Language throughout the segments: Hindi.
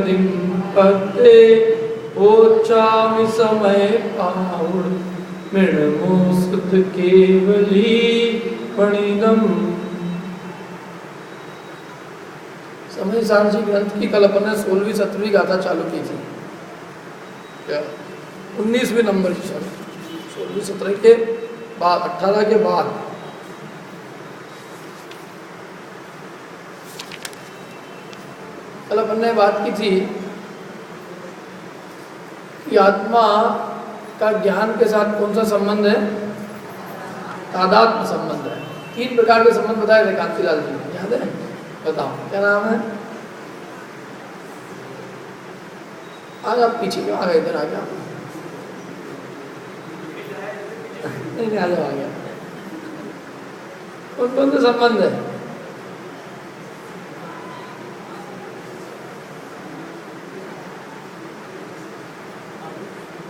नदीं पते ओचामि समय पाउड़ मृणमो सुत केवली मणिदम। समय सार जी ग्रंथ की कल अपन ने 16वीं 17वीं गाथा चालू की थी, क्या 19वें नंबर की, 16वीं 17 के बाद 18 के बाद। कल अपन ने बात की थी कि आत्मा का ज्ञान के साथ कौन सा संबंध है? तादात्म्य संबंध है। 3 प्रकार के संबंध बताए थे कांतिलाल जी, याद है? बताओ क्या नाम है? आज आप पीछे क्यों आ गए? इधर आ गया। नहीं आ जाओ, आ गया। कौन कौन से संबंध है?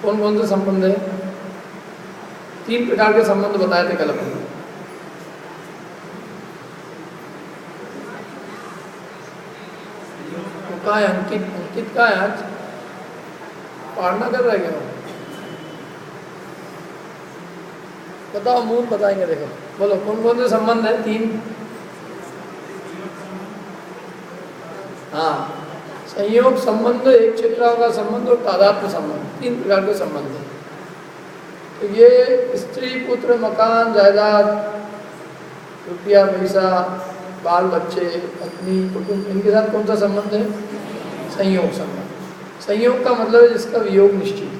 कौन कौन से संबंध है? 3 प्रकार के संबंध बताए थे कल अपन। कहाँ है अंकित? अंकित कहाँ है? आज पढ़ना कर रहे क्या? बताओ, मूल बताएंगे। देखो बोलो कौन कौन से संबंध है? 3। हाँ, संयोग संबंध, एक क्षेत्राओं का संबंध और तादात्म्य संबंध, 3 प्रकार के संबंध है। तो ये स्त्री पुत्र मकान जायदाद रुपया पैसा बाल बच्चे पत्नी कुटुंब, इनके साथ कौन सा संबंध है? संयोग संबंध। संयोग का मतलब है जिसका वियोग निश्चित,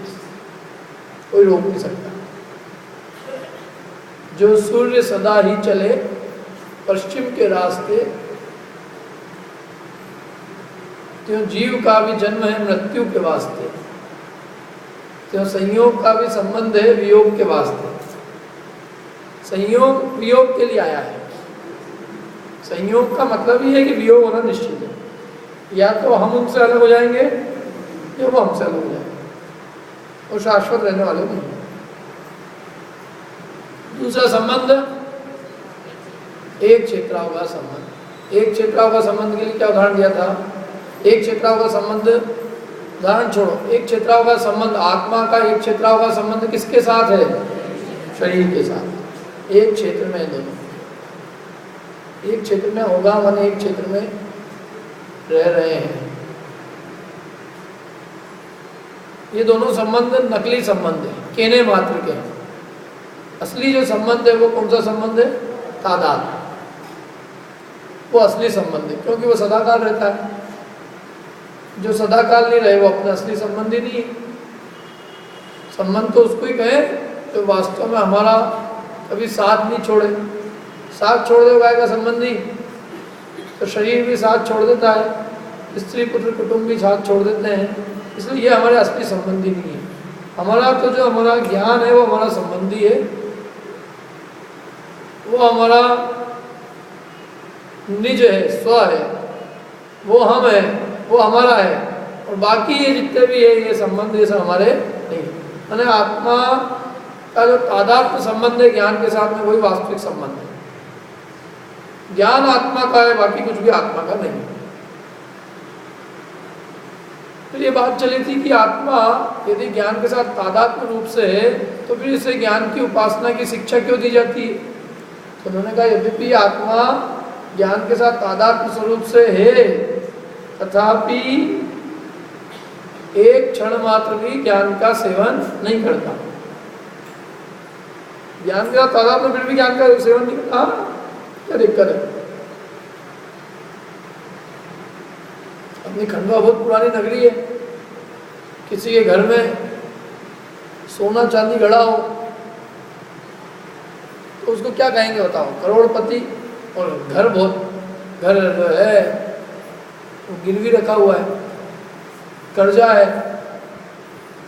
कोई रोक नहीं सकता। जो सूर्य सदा ही चले पश्चिम के रास्ते, त्यों जीव का भी जन्म है मृत्यु के वास्ते, त्यों संयोग का भी संबंध है वियोग के वास्ते। संयोग वियोग के लिए आया है। संयोग का मतलब ही है कि वियोग होना निश्चित है, या तो हम उनसे अलग हो जाएंगे या वो हमसे अलग हो जाएंगे, वो शाश्वत रहने वाले नहीं। दूसरा संबंध एक क्षेत्राओं का संबंध। एक क्षेत्राओं का संबंध के लिए क्या उदाहरण दिया था? एक क्षेत्राओं का संबंध, उदाहरण छोड़ो, एक क्षेत्राओं का संबंध आत्मा का, एक क्षेत्राओं का संबंध किसके साथ है? शरीर के साथ। एक क्षेत्र में दोनों, एक क्षेत्र में होगा मन एक क्षेत्र में रह रहे हैं। ये दोनों संबंध नकली संबंध है, कहने मात्र के। असली जो संबंध है वो कौन सा संबंध है? तादात्म्य। वो असली संबंध है, क्योंकि वो सदाकाल रहता है। जो सदाकाल नहीं रहे वो अपना असली संबंध ही नहीं है। संबंध तो उसको ही कहे तो वास्तव में हमारा कभी साथ नहीं छोड़े। साथ छोड़ दे का संबंधी तो शरीर भी साथ छोड़ देता है, स्त्री पुत्र कुटुंब भी साथ छोड़ देते हैं। इसलिए ये हमारे असली संबंधी नहीं है। हमारा तो जो हमारा ज्ञान है वो हमारा संबंधी है, वो हमारा निज है, स्व है, वो हम है, वो हमारा है। और बाकी ये जितने भी है ये संबंध ये सब हमारे नहीं। मैंने आत्मा का जो तादात्म्य संबंध है ज्ञान के साथ में, वही वास्तविक संबंध है। ज्ञान आत्मा का है, बाकी कुछ भी आत्मा का नहीं। तो ये बात चली थी कि आत्मा यदि ज्ञान के साथ तादात्म्य रूप से है तो फिर इसे ज्ञान की उपासना की शिक्षा क्यों दी जाती है? तो उन्होंने कहा यद्यपि आत्मा ज्ञान के साथ तादात्म्य स्वरूप से है, तथापि एक क्षण मात्र भी ज्ञान का सेवन नहीं करता। ज्ञान के साथ तादात्म्य फिर भी ज्ञान का सेवन नहीं करता, क्या दिक्कत है? अपनी खंडवा बहुत पुरानी नगरी है, किसी के घर में सोना चांदी गड़ा हो तो उसको क्या कहेंगे बताओ? करोड़पति। और घर जो है वो गिरवी रखा हुआ है, कर्जा है,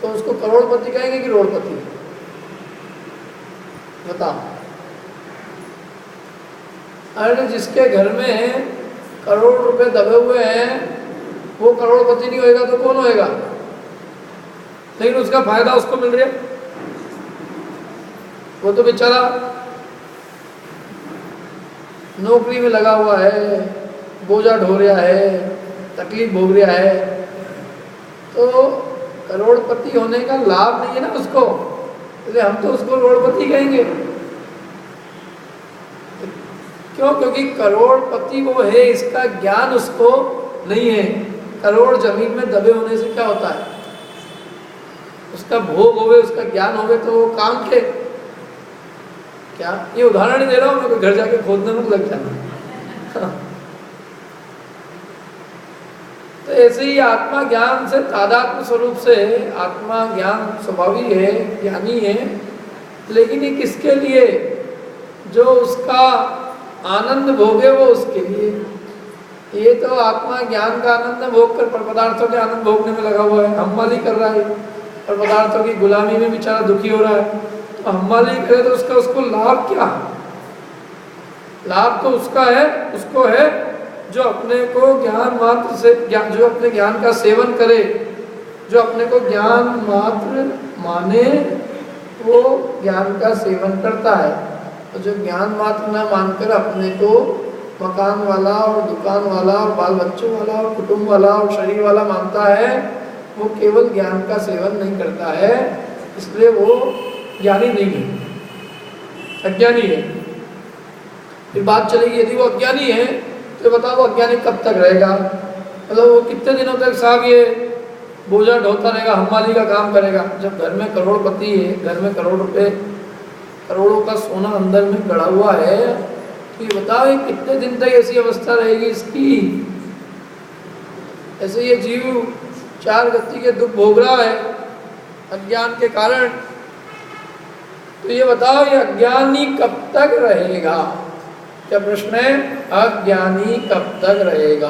तो उसको करोड़पति कहेंगे कि रोड़पति? बताओ। अरे जिसके घर में करोड़ रुपए दबे हुए हैं वो करोड़पति नहीं होएगा तो कौन होएगा? लेकिन उसका फायदा उसको मिल रहा है। वो तो बेचारा नौकरी में लगा हुआ है, बोझा ढो रहा है, तकलीफ भोग रहा है, तो करोड़पति होने का लाभ नहीं है ना उसको, इसलिए हम तो उसको करोड़पति कहेंगे। क्यों? क्योंकि करोड़पति वो है, इसका ज्ञान उसको नहीं है। करोड़ जमीन में दबे होने से क्या होता है? उसका भोग होवे, उसका ज्ञान होवे तो वो काम के क्या? ये उदाहरण ही दे रहा हूँ, मैं घर जाके खोदने में लग जाना। तो ऐसे ही आत्मा ज्ञान से तादात्म्य स्वरूप से आत्मा ज्ञान स्वभावी है, ज्ञानी है, लेकिन ये किसके लिए? जो उसका आनंद भोगे वो उसके लिए। ये तो आत्मा ज्ञान का आनंद भोग कर पर पदार्थों के आनंद भोगने में लगा हुआ है, हम्माली कर रहा है, पर पदार्थों की गुलामी में बेचारा दुखी हो रहा है। तो हम्माली करे तो उसको लाभ क्या? लाभ तो उसका है, उसको है जो अपने को ज्ञान मात्र से जो अपने ज्ञान का सेवन करे, जो अपने को ज्ञान मात्र माने, वो ज्ञान का सेवन करता है। और जो ज्ञान मात्र न मानकर अपने को मकान वाला और दुकान वाला और बाल बच्चों वाला और कुटुंब वाला और शरीर वाला मानता है, वो केवल ज्ञान का सेवन नहीं करता है, इसलिए वो ज्ञानी नहीं है, अज्ञानी है। फिर बात चलेगी, यदि वो अज्ञानी है तो बताओ वो अज्ञानी कब तक रहेगा? मतलब वो कितने दिनों तक साहब ये बोझा ढोता रहेगा, हम्माली का काम करेगा? जब घर में करोड़पति है, घर में करोड़ रुपए, करोड़ों का सोना अंदर में गड़ा हुआ है, तो ये बताओ ये कितने दिन तक ऐसी अवस्था रहेगी इसकी? ऐसे ये जीव चार गति के दुख भोग रहा है अज्ञान के कारण, तो ये बताओ ये अज्ञानी कब तक रहेगा? क्या प्रश्न है? अज्ञानी कब तक रहेगा?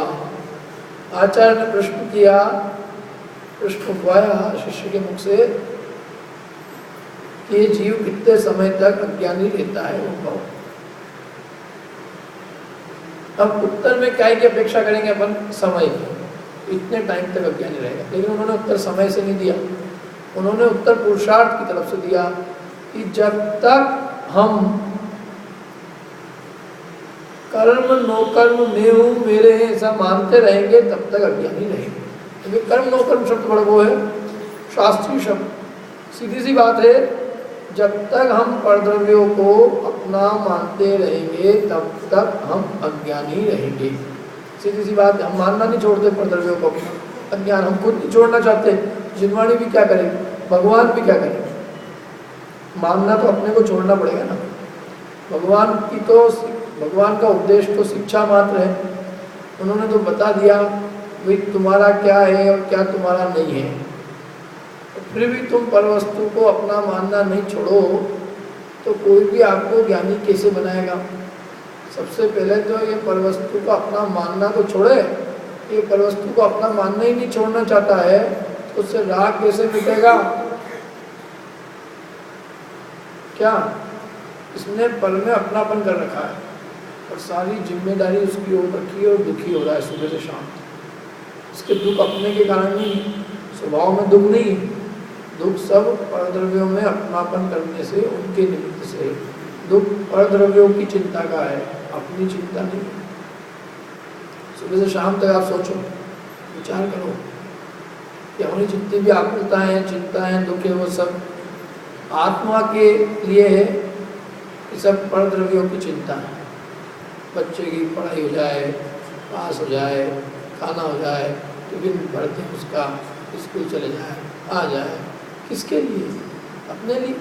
आचार्य ने प्रश्न किया, प्रश्न उठवाया शिष्य के मुख से कि ये जीव कितने समय तक अज्ञानी रहता है, वो कहो। अब उत्तर में क्या की अपेक्षा करेंगे अपन? समय की, इतने टाइम तक अज्ञानी रहेगा। लेकिन उन्होंने उत्तर समय से नहीं दिया, उन्होंने उत्तर पुरुषार्थ की तरफ से दिया कि जब तक हम कर्म नो कर्म मैं हूँ मेरे हैं ऐसा मानते रहेंगे तब तक अज्ञानी रहेंगे। क्योंकि कर्म नो कर्म शब्द बड़ा वो है शास्त्रीय शब्द, सीधी सी बात है। जब तक हम परद्रव्यों को अपना मानते रहेंगे तब तक हम अज्ञानी रहेंगे। सीधी सी बात, हम मानना नहीं छोड़ते परद्रव्यों को, अज्ञान हम खुद नहीं छोड़ना चाहते। जिनवाणी भी क्या करे, भगवान भी क्या करे, मानना तो अपने को छोड़ना पड़ेगा ना। भगवान का उपदेश तो शिक्षा मात्र है, उन्होंने तो बता दिया भाई तुम्हारा क्या है और क्या तुम्हारा नहीं है। तो फिर भी तुम परवस्तु को अपना मानना नहीं छोड़ो तो कोई भी आपको ज्ञानी कैसे बनाएगा? सबसे पहले तो ये परवस्तु को अपना मानना तो छोड़े, ये परवस्तु को अपना मानना ही नहीं छोड़ना चाहता है तो उससे राग कैसे मिटेगा? क्या इसने पर में अपनापन कर रखा है और सारी जिम्मेदारी उसकी ओर रखी है और दुखी हो रहा है सुबह से शाम। इसके दुख अपने के कारण नहीं, स्वभाव में दुख नहीं, दुख सब परद्रव्यों में अपनापन करने से, उनके निमित्त से। दुख परद्रव्यों की चिंता का है, अपनी चिंता नहीं। सुबह से शाम तक आप सोचो, विचार करो कि हमारी जितनी भी आकुलताएं हैं, चिंताएं, दुख है, वो सब आत्मा के लिए है। ये सब परद्रव्यों की चिंता है। बच्चे की पढ़ाई हो जाए, पास हो जाए, खाना हो जाए, टिफिन भरते हैं उसका, स्कूल चले जाए, आ जाए, किसके लिए? अपने लिए।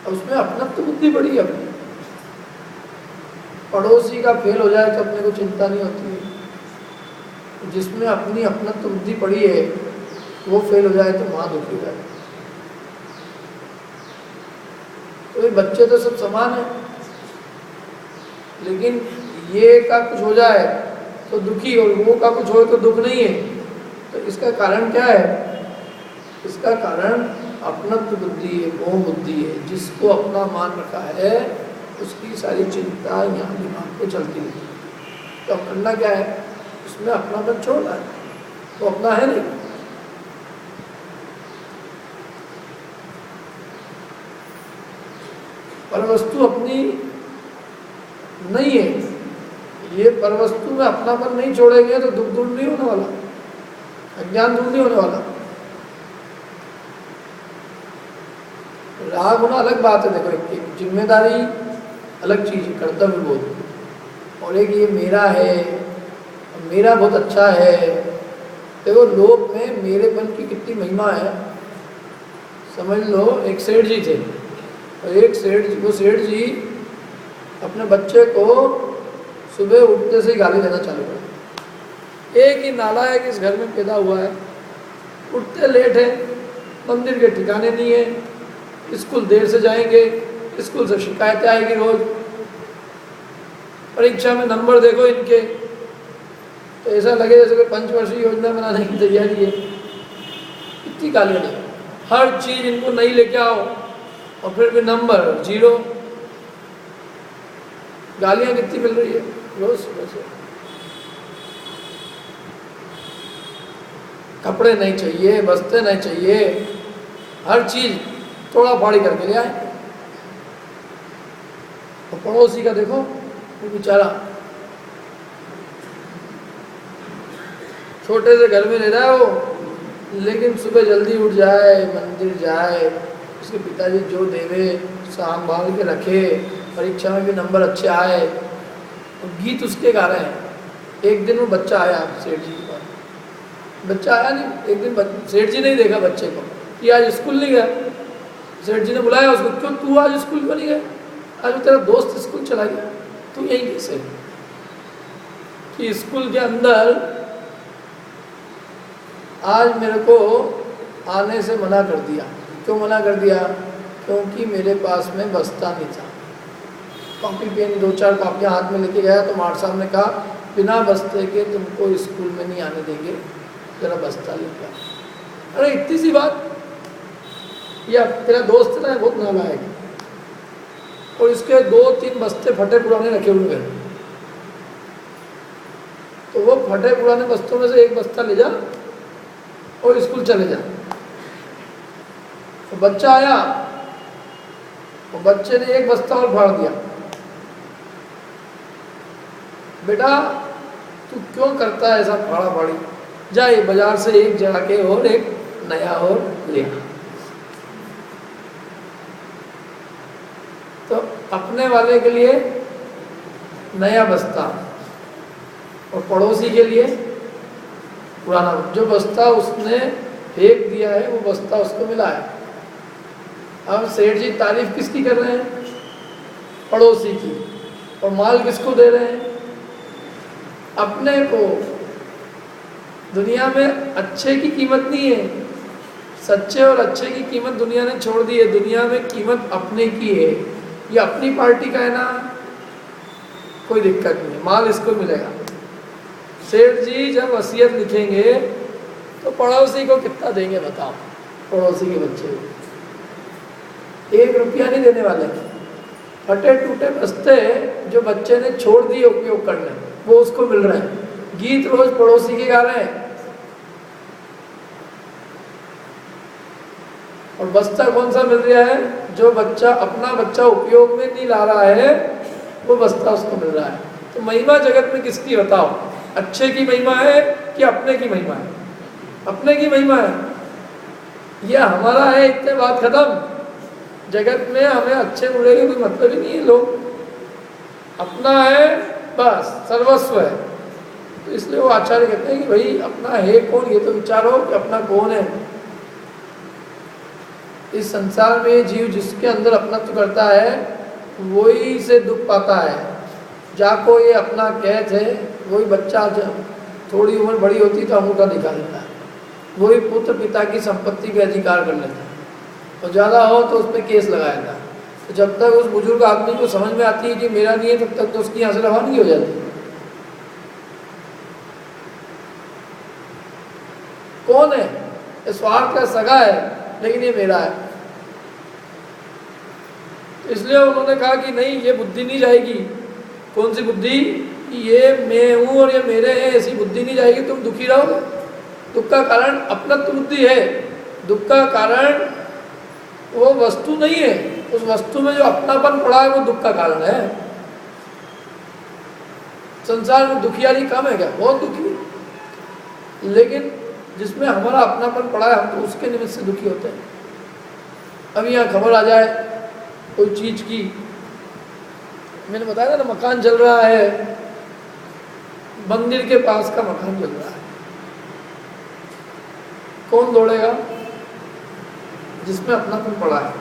और उसमें अपना तो बुद्धि बड़ी है अपनी। पड़ोसी का फेल हो जाए तो अपने को चिंता नहीं होती है। जिसमें अपनी अपना तो बुद्धि पड़ी है वो फेल हो जाए तो वहाँ दुखी हो जाए। तो ये बच्चे तो सब समान है, लेकिन ये का कुछ हो जाए तो दुखी और वो का कुछ हो तो दुख नहीं है। तो इसका कारण क्या है? इसका कारण अपनत्व बुद्धि है, मोह बुद्धि है। जिसको अपना मान रखा है उसकी सारी चिंता यहाँ दिमाग पे चलती है। तो करना क्या है? उसमें अपनापन छोड़ना है, वो अपना है नहीं। पर वस्तु अपनी नहीं है, ये परवस्तु में अपनापन नहीं छोड़ेंगे तो दुख दूर नहीं होने वाला, अज्ञान दूर नहीं होने वाला। राग होना अलग बात है। देखो, एक जिम्मेदारी अलग चीज है, कर्तव्य बोध, और एक ये मेरा है, मेरा बहुत अच्छा है। देखो लोक में मेरेपन की कितनी महिमा है। समझ लो, एक सेठ जी थे, और एक सेठ जी अपने बच्चे को सुबह उठते से ही गाली देना चालू कर। एक ही नालायक इस घर में पैदा हुआ है, उठते लेट है, मंदिर के ठिकाने नहीं है, स्कूल देर से जाएंगे, स्कूल से शिकायतें आएगी रोज, परीक्षा में नंबर देखो इनके तो ऐसा लगे जैसे कोई पंचवर्षीय योजना बनाने की तैयारी है। इतनी गालियाँ नहीं, हर चीज इनको नहीं लेके आओ और फिर भी नंबर 0। गालियाँ कितनी मिल रही है रोज सुबह से। कपड़े नहीं चाहिए, बस्ते नहीं चाहिए, हर चीज थोड़ा फाड़ी करके ले आए। और पड़ोसी का देखो, वो बेचारा छोटे से घर में रह रहा है वो, लेकिन सुबह जल्दी उठ जाए, मंदिर जाए, उसके पिताजी जो देवे संभाल के रखे, परीक्षा में भी नंबर अच्छे आए, और गीत उसके गा रहे हैं। एक दिन वो बच्चा आया सेठ जी के पास, बच्चा आया नहीं, एक दिन सेठ जी ने देखा बच्चे को कि आज स्कूल नहीं गया। सेठ जी ने बुलाया उसको, क्यों तू आज स्कूल क्यों नहीं गया? आज तेरा दोस्त स्कूल चला गया, तू यहीं कैसे? कि स्कूल के अंदर आज मेरे को आने से मना कर दिया। क्यों मना कर दिया? क्योंकि मेरे पास में बस्ता नहीं था। कॉपी पेन 2-4 कापियाँ हाथ में लेके गया तो मार साहब ने कहा बिना बस्ते के तुमको स्कूल में नहीं आने देंगे, जरा बस्ता लेके आ। अरे इतनी सी बात, या तेरा दोस्त ना बहुत नालायक है, और इसके 2-3 बस्ते फटे पुराने रखे हुए हैं, तो वो फटे पुराने बस्तों में से एक बस्ता ले जा और स्कूल चले जा। तो बच्चा आया और बच्चे ने एक बस्ता और फाड़ दिया। बेटा तू क्यों करता है ऐसा फाड़ा फाड़ी? जा ये बाजार से एक जाके और एक नया और ले। तो अपने वाले के लिए नया बस्ता और पड़ोसी के लिए पुराना। जो बस्ता उसने फेंक दिया है वो बस्ता उसको मिला है। अब सेठ जी तारीफ किसकी कर रहे हैं? पड़ोसी की। और माल किसको दे रहे हैं? अपने को। दुनिया में अच्छे की कीमत नहीं है, सच्चे और अच्छे की कीमत दुनिया ने छोड़ दी है। दुनिया में कीमत अपने की है। ये अपनी पार्टी का है ना, कोई दिक्कत नहीं है, माल इसको मिलेगा। सेठ जी जब वसीयत लिखेंगे तो पड़ोसी को कितना देंगे बताओ? पड़ोसी के बच्चे को 1 रुपया नहीं देने वाले। फटे टूटे बस्ते जो बच्चे ने छोड़ दिए उपयोग करने, वो उसको मिल रहे हैं। गीत रोज पड़ोसी के गा रहे हैं, और बस्ता कौन सा मिल रहा है? जो बच्चा अपना बच्चा उपयोग में नहीं ला रहा है वो बस्ता उसको मिल रहा है। तो महिमा जगत में किसकी बताओ? अच्छे की महिमा है कि अपने की महिमा है? अपने की महिमा है। यह हमारा है, इतने बात खत्म। जगत में हमें अच्छे बुरे के कोई मतलब ही नहीं है। लोग अपना है बस, सर्वस्व है। तो इसलिए वो आचार्य कहते हैं कि भाई अपना है कौन, ये तो विचारो कि अपना कौन है। इस संसार में ये जीव जिसके अंदर अपनत्व करता है वही से दुख पाता है। जाको ये अपना कहते है, वही बच्चा थोड़ी उम्र बड़ी होती तो अंगूठा दिखा देता है, वही पुत्र पिता की संपत्ति पे अधिकार कर लेता है, और ज़्यादा हो तो उस पर केस लगाया जाता है। तो जब तक उस बुजुर्ग आदमी को समझ में आती है कि मेरा नहीं है, तब तक तो उसकी यहाँ से रवानगी हो जाती है। कौन है? स्वार्थ का सगा है, लेकिन ये मेरा है। इसलिए उन्होंने कहा कि नहीं, ये बुद्धि नहीं जाएगी। कौन सी बुद्धि? ये मैं हूँ और ये मेरे हैं, ऐसी बुद्धि नहीं जाएगी। तुम दुखी रहोगे। दुख का कारण अपनत्व बुद्धि है। दुख का कारण वो वस्तु नहीं है, उस वस्तु में जो अपनापन पड़ा है वो दुख का कारण है। संसार में दुखियारी कम है क्या? बहुत दुखी, लेकिन जिसमें हमारा अपनापन पड़ा है हम तो उसके निमित्त से दुखी होते हैं। अभी यहाँ खबर आ जाए कोई चीज़ की, मैंने बताया था ना, मकान जल रहा है, मंदिर के पास का मकान जल रहा है, कौन दौड़ेगा? जिसमें अपनापन पड़ा है।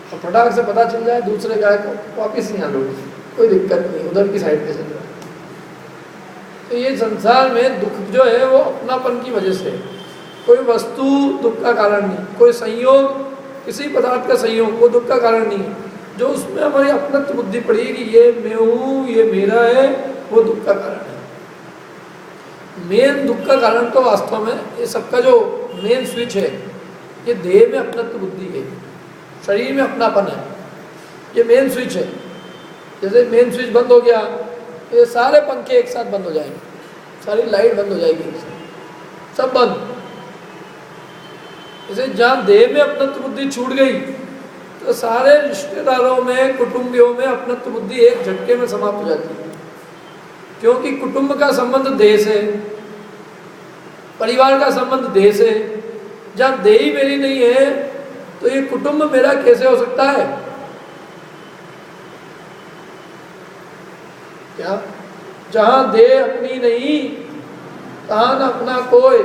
और फटाक से पता चल जाए दूसरे गाय को, वापिस नहीं आ लो, कोई दिक्कत नहीं, उधर की साइड पे चल रहा है। तो ये संसार में दुख जो है वो अपनापन की वजह से। कोई वस्तु दुख का कारण नहीं, कोई संयोग, किसी पदार्थ का संयोग वो दुख का कारण नहीं है। जो उसमें हमारी अपनत्व बुद्धि पड़ी कि ये मैं हूँ, ये मेरा है, वो दुख का कारण है। मेन दुख का कारण तो वास्तव में ये सबका जो मेन स्विच है, ये देह में अपनत्व बुद्धि है, शरीर में अपनापन है, ये मेन स्विच है। जैसे मेन स्विच बंद हो गया, ये सारे पंखे एक साथ बंद हो जाएंगे, सारी लाइट बंद हो जाएगी, सब बंद। जैसे जहाँ देह में अपनत्व बुद्धि छूट गई तो सारे रिश्तेदारों में, कुटुंबियों में अपनत्व बुद्धि एक झटके में समाप्त हो जाती है। क्योंकि कुटुंब का संबंध देह से, परिवार का संबंध देह से। जहाँ देह ही मेरी नहीं है तो ये कुटुंब मेरा कैसे हो सकता है? क्या? जहाँ देह अपनी नहीं, तहाँ न अपना कोई।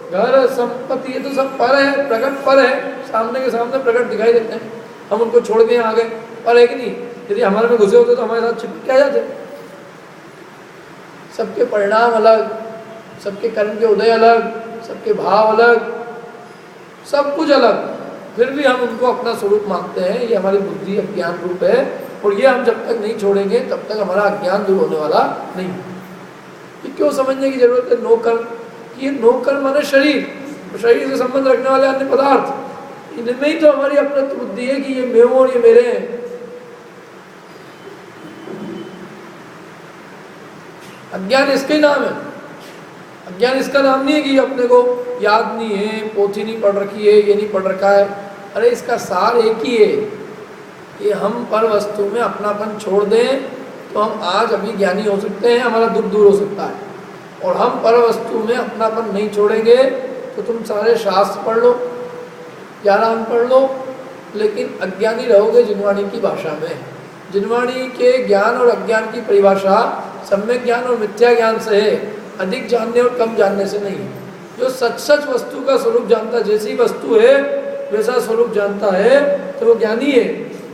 घर, संपत्ति, ये तो सब पर है, प्रकट पर है, सामने के सामने प्रकट दिखाई देते हैं। हम उनको छोड़ के आ गए, पर है कि नहीं? यदि हमारे में घुसे होते तो हमारे साथ चिपक के आ जाते। सबके परिणाम अलग, सबके कर्म के उदय अलग, सबके भाव अलग, सब कुछ अलग, फिर भी हम उनको अपना स्वरूप मानते हैं। ये हमारी बुद्धि अज्ञान रूप है, और ये हम जब तक नहीं छोड़ेंगे तब तक हमारा अज्ञान दूर होने वाला नहीं। ये क्यों समझने की जरूरत है? नो कर्म, ये नो कर्म माने शरीर, शरीर से संबंध रखने वाले अन्य पदार्थ, इनमें ही तो हमारी अपनी बुद्धि है कि ये मैं हूं और ये मेरे हैं। अज्ञान इसके ही नाम है। अज्ञान इसका नाम नहीं है कि अपने को याद नहीं है, पोथी नहीं पढ़ रखी है, ये नहीं पढ़ रखा है। अरे इसका सार एक ही है कि हम पर वस्तु में अपनापन छोड़ दें तो हम आज अभी ज्ञानी हो सकते हैं, हमारा दुख दूर हो सकता है। और हम पर वस्तु में अपनापन नहीं छोड़ेंगे तो तुम सारे शास्त्र पढ़ लो, ज्ञान पढ़ लो, लेकिन अज्ञानी रहोगे जिनवाणी की भाषा में। जिनवाणी के ज्ञान और अज्ञान की परिभाषा सम्यक ज्ञान और मिथ्या ज्ञान से है, अधिक जानने और कम जानने से नहीं। जो सच सच वस्तु का स्वरूप जानता है, जैसी वस्तु है वैसा स्वरूप जानता है तो वो ज्ञानी है,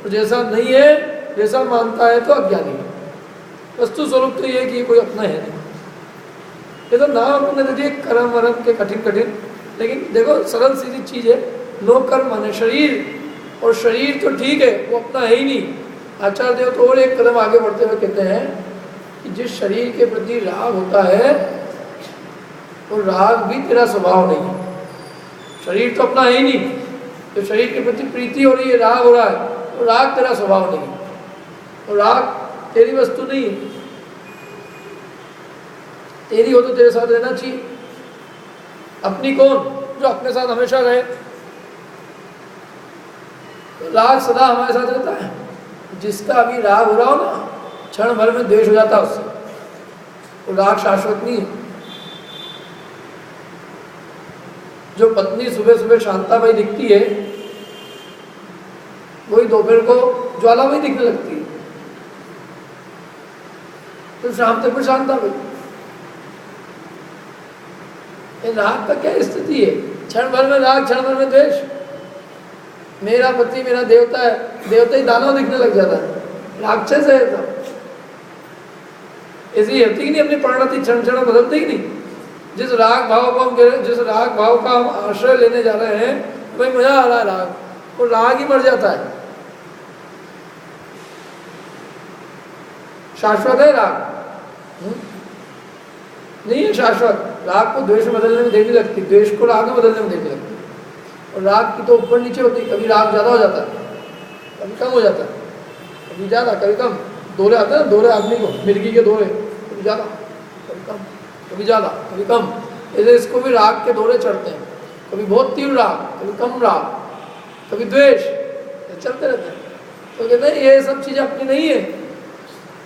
और जैसा नहीं है वैसा मानता है तो अज्ञानी है। वस्तु स्वरूप तो ये है कि कोई अपना है नहीं। ये तो नाम अपने दे दिए कर्म वर्म के कठिन कठिन, लेकिन देखो सरल सीधी चीज़ है। नो कर्म माने शरीर, और शरीर तो ठीक है वो अपना है ही नहीं। आचार्य देव तो और एक कदम आगे बढ़ते हुए कहते हैं कि जिस शरीर के प्रति राग होता है वो राग भी तेरा स्वभाव नहीं है। शरीर तो अपना है ही नहीं, तो शरीर के प्रति प्रीति हो रही है, राग हो रहा है, तो राग तेरा स्वभाव नहीं है, और राग तेरी वस्तु नहीं है। तेरी हो तो तेरे साथ रहना चाहिए। अपनी कौन? जो अपने साथ हमेशा रहे। तो राग सदा हमारे साथ रहता है। जिसका अभी राग हो रहा हो ना, क्षण भर में द्वेष हो जाता है उससे, वो राग शाश्वत नहीं है। जो पत्नी सुबह सुबह शांताबाई दिखती है वही दोपहर को ज्वालाबाई दिखने लगती है, तो शाम तक भी शांताबाई। राग का क्या स्थिति है? क्षण भर में राग, क्षण भर में द्वेष। मेरा पति मेरा देवता है, देवता ही दानव दिखने लग जाता है, राक्षस है। ऐसी होती ही नहीं, अपनी परिणति क्षण क्षण बदलती ही नहीं। जिस राग भाव को हम जिस राग भाव का हम आश्रय लेने जा रहे हैं, भाई मजा आ रहा है राग, वो राग ही मर जाता है। शाश्वत है राग? नहीं है शाश्वत। राग को द्वेष में बदलने में देर नहीं लगती, द्वेष को राग में बदलने में देर नहीं लगती। और राग की तो ऊपर नीचे होती है, कभी राग ज़्यादा हो जाता है, कभी कम हो जाता है, कभी ज़्यादा कभी कम। दोहरे आते हैं ना, दोहरे आदमी को, मिर्गी के दोहरे, कभी ज़्यादा कभी कम, कभी ज़्यादा कभी कम। ऐसे इसको भी राग के दोहरे चढ़ते हैं, कभी बहुत तीव्र राग, कभी कम राग, कभी द्वेष, चलते रहते हैं। तो कहते हैं ये सब चीज़ें अपनी नहीं है,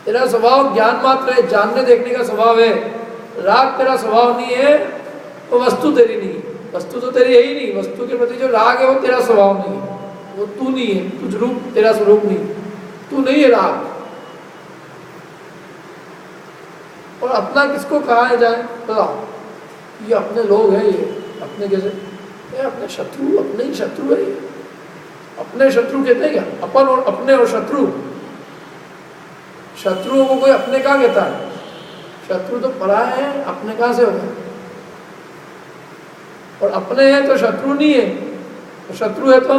तेरा स्वभाव ज्ञान मात्र है, जानने देखने का स्वभाव है। राग तेरा स्वभाव नहीं है, वो वस्तु तेरी नहीं है। वस्तु तो तेरी है ही नहीं। वस्तु के प्रति जो राग है वो तेरा स्वभाव नहीं है, वो तू नहीं है, तुझ रूप तेरा स्वरूप नहीं, तू नहीं है राग। और अपना किसको कहा जाए बताओ? ये अपने लोग हैं, ये अपने कैसे, ये अपने शत्रु, अपने ही शत्रु है ये। अपने शत्रु कहते हैं क्या? अपन और अपने और शत्रु। शत्रुओं को कोई अपने कहाँ कहता है? शत्रु तो पराये हैं, अपने कहाँ से हो गए? और अपने हैं तो शत्रु नहीं है, और शत्रु है तो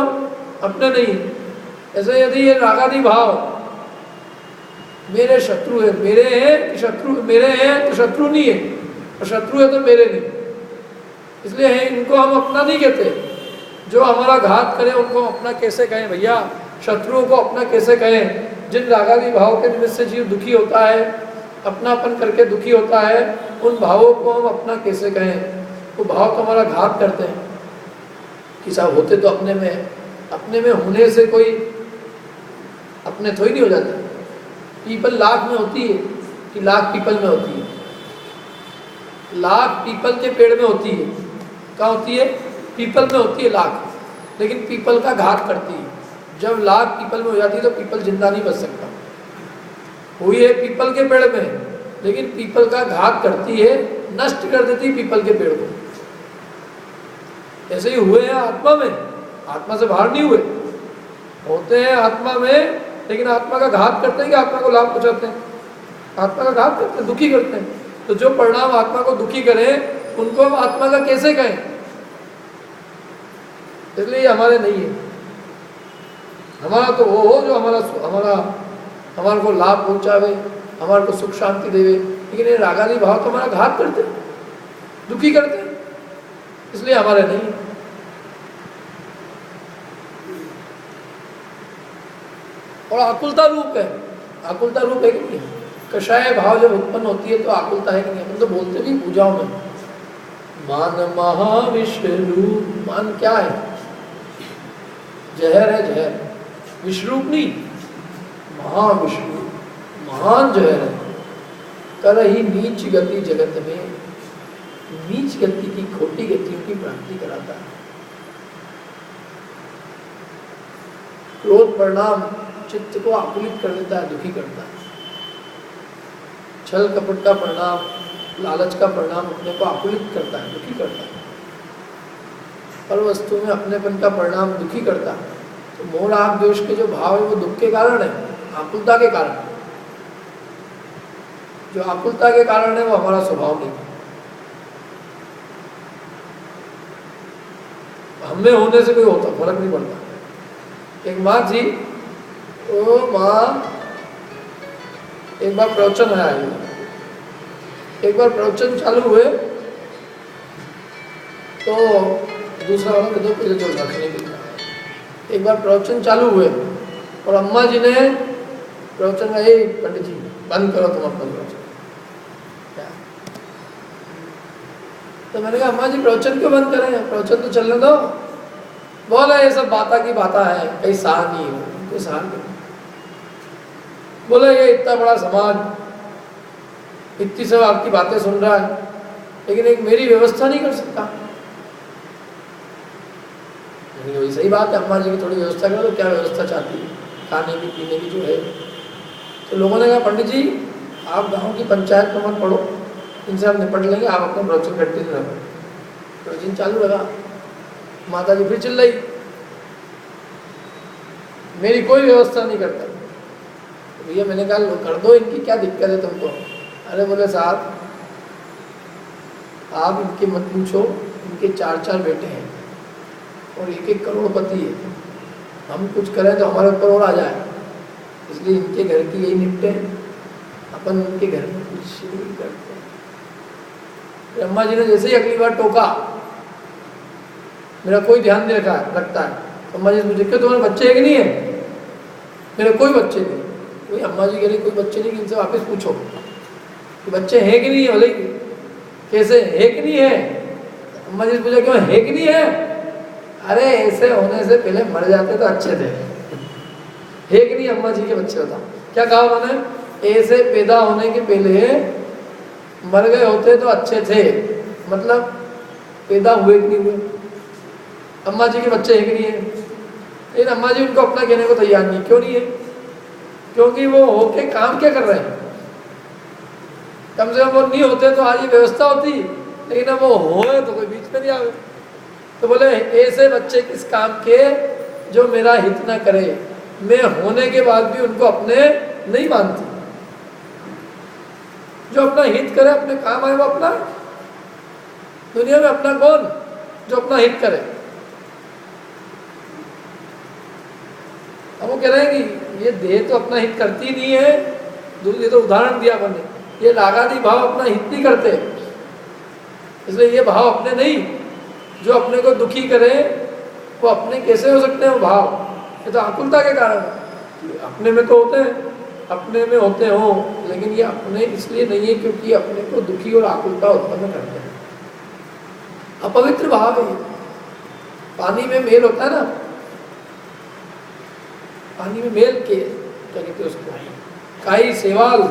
अपने नहीं है। ऐसे यदि ये रागादि भाव मेरे शत्रु है, मेरे हैं कि शत्रु, मेरे हैं तो शत्रु नहीं है, और शत्रु है तो मेरे नहीं, इसलिए है इनको हम अपना नहीं कहते। जो हमारा घात करे उनको अपना कैसे कहें भैया? शत्रुओं को अपना कैसे कहें? जिन रागादि भाव के निमित्त से जीव दुखी होता है, अपनापन करके दुखी होता है, उन भावों को हम अपना कैसे कहें? वो भाव तो हमारा घात करते हैं कि साहब होते तो अपने में है। अपने में होने से कोई अपने थोड़ी नहीं हो जाता। पीपल लाख में होती है कि लाख पीपल में होती है? लाख पीपल के पेड़ में होती है। कहाँ होती है? पीपल में होती है लाख, लेकिन पीपल का घात करती है। जब लाख पीपल में हो जाती है तो पीपल जिंदा नहीं बच सकता। हुई है पीपल के पेड़ में, लेकिन पीपल का घात करती है, नष्ट कर देती है पीपल के पेड़ को। ऐसे ही हुए हैं आत्मा में, आत्मा से बाहर नहीं हुए, होते हैं आत्मा में, लेकिन आत्मा का घात करते हैं कि आत्मा को लाभ पहुंचाते हैं? आत्मा का घात करते हैं, दुखी करते हैं। तो जो परिणाम आत्मा को दुखी करें उनको हम आत्मा का कैसे कहें? इसलिए हमारे नहीं है। हमारा तो वो हो जो हमारे को लाभ पहुंचावे, हमारे को सुख शांति देवे। लेकिन ये रागादि भाव तो हमारा घात करते हैं, दुखी करते हैं, इसलिए हमारे नहीं है। और आकुलता रूप है। आकुलता रूप है कि नहीं? कषाय भाव जब उत्पन्न होती है तो आकुलता है कि नहीं? हम तो बोलते भी पूजाओं में मान महाविष्णु। मान क्या है? जहर है, जहर, विश्वरूप नहीं, महाविष्णु, महान जहर है। कर ही नीच गति जगत में, नीच गति की, खोटी गतियों की प्राप्ति कराता है। क्रोध परिणाम चित्त को आकुलित कर देता है, दुखी करता है। छल कपट का परिणाम, लालच का परिणाम अपने को आकुलित करता है, दुखी करता है। पर वस्तु में अपनेपन का परिणाम दुखी करता है। तो मोह राग द्वेष के जो भाव है वो दुख के कारण है, आकुलता के कारण। जो आकुलता के कारण है वो हमारा स्वभाव नहीं है। हमें होने से कोई होता फर्क नहीं पड़ता। एक माँ थी, वो माँ एक बार प्रवचन आया, एक बार प्रवचन चालू हुए तो दूसरा वाला तो पहले जो रखने के लिए एक बार प्रवचन चालू हुए और अम्मा जी ने प्रवचन का, पंडित जी बंद करो तुम अपना प्रवचन। तो मैंने कहा अम्मा जी प्रवचन क्यों बंद करें, प्रवचन तो चलने दो। बोला ये सब बाता की बाता है, कहीं सार नहीं है, कोई सार नहीं। बोला ये इतना बड़ा समाज, इतनी सब आपकी बातें सुन रहा है, लेकिन एक मेरी व्यवस्था नहीं कर सकता। वही सही बात है, अम्मा जी की थोड़ी व्यवस्था करो। तो क्या व्यवस्था चाहती है? खाने की पीने की जो है। तो लोगों ने कहा पंडित जी आप गांव की पंचायत में मत पढ़ो, इनसे हम निपट लेंगे, आप अपना प्रवचन कंटिन्यू रखो। प्रवचन चालू लगा, माता जी फिर चिल्लाई, मेरी कोई व्यवस्था नहीं करता। तो भैया मैंने कहा कर दो, इनकी क्या दिक्कत है तुमको? अरे बोले साहब आप इनके मत पूछो, इनके 4-4 बेटे हैं और 1-1 करोड़पति है। हम कुछ करें तो हमारे ऊपर और आ जाए, इसलिए इनके घर की यही निपटे, अपन उनके घर में कुछ नहीं करते। फिर अम्मा जी ने जैसे ही अगली बार टोका, मेरा कोई ध्यान नहीं रखता है। तो अम्मा जी मुझे क्यों, तुम्हारे बच्चे है कि नहीं है? मेरे कोई बच्चे नहीं। कोई अम्मा जी कह रही कोई बच्चे नहीं, इनसे वापस पूछो कि बच्चे हैं कि नहीं है? बोले कैसे है कि नहीं है? अम्मा जी से पूछा क्यों है कि नहीं है? अरे ऐसे होने से पहले मर जाते तो अच्छे थे। है कि नहीं अम्मा जी के बच्चे? बताओ क्या कहा उन्होंने? ए से पैदा होने के पहले मर गए होते तो अच्छे थे, मतलब पैदा हुए कि नहीं हुए। अम्मा जी के बच्चे हैं कि नहीं है, लेकिन अम्मा जी उनको अपना कहने को तैयार नहीं। क्यों नहीं है? क्योंकि वो होके काम क्या कर रहे हैं। कम से कम वो नहीं होते तो आज ये व्यवस्था होती, लेकिन अब वो होए तो कोई बीच में नहीं आवे। तो बोले ऐसे बच्चे किस काम के जो मेरा हित ना करे, मैं होने के बाद भी उनको अपने नहीं मानती। जो अपना हित करे, अपने काम आए, वो अपना। दुनिया में अपना कौन जो अपना हित करे। अब वो कह रहे हैं कि ये देह तो अपना हित करती नहीं है। ये तो उदाहरण दिया मैंने, ये रागादि भाव अपना हित नहीं करते, इसलिए ये भाव अपने नहीं। जो अपने को दुखी करे वो अपने कैसे हो सकते हैं वो भाव? ये तो आकुलता के कारण है। अपने में तो होते हैं, अपने में होते हो, लेकिन ये अपने इसलिए नहीं है क्योंकि अपने को दुखी और आकुलता उत्पन्न करते हैं। अपवित्र भाव है। पानी में मेल होता है ना, पानी में मेल के क्या कहते हैं उसको, काई सेवाल।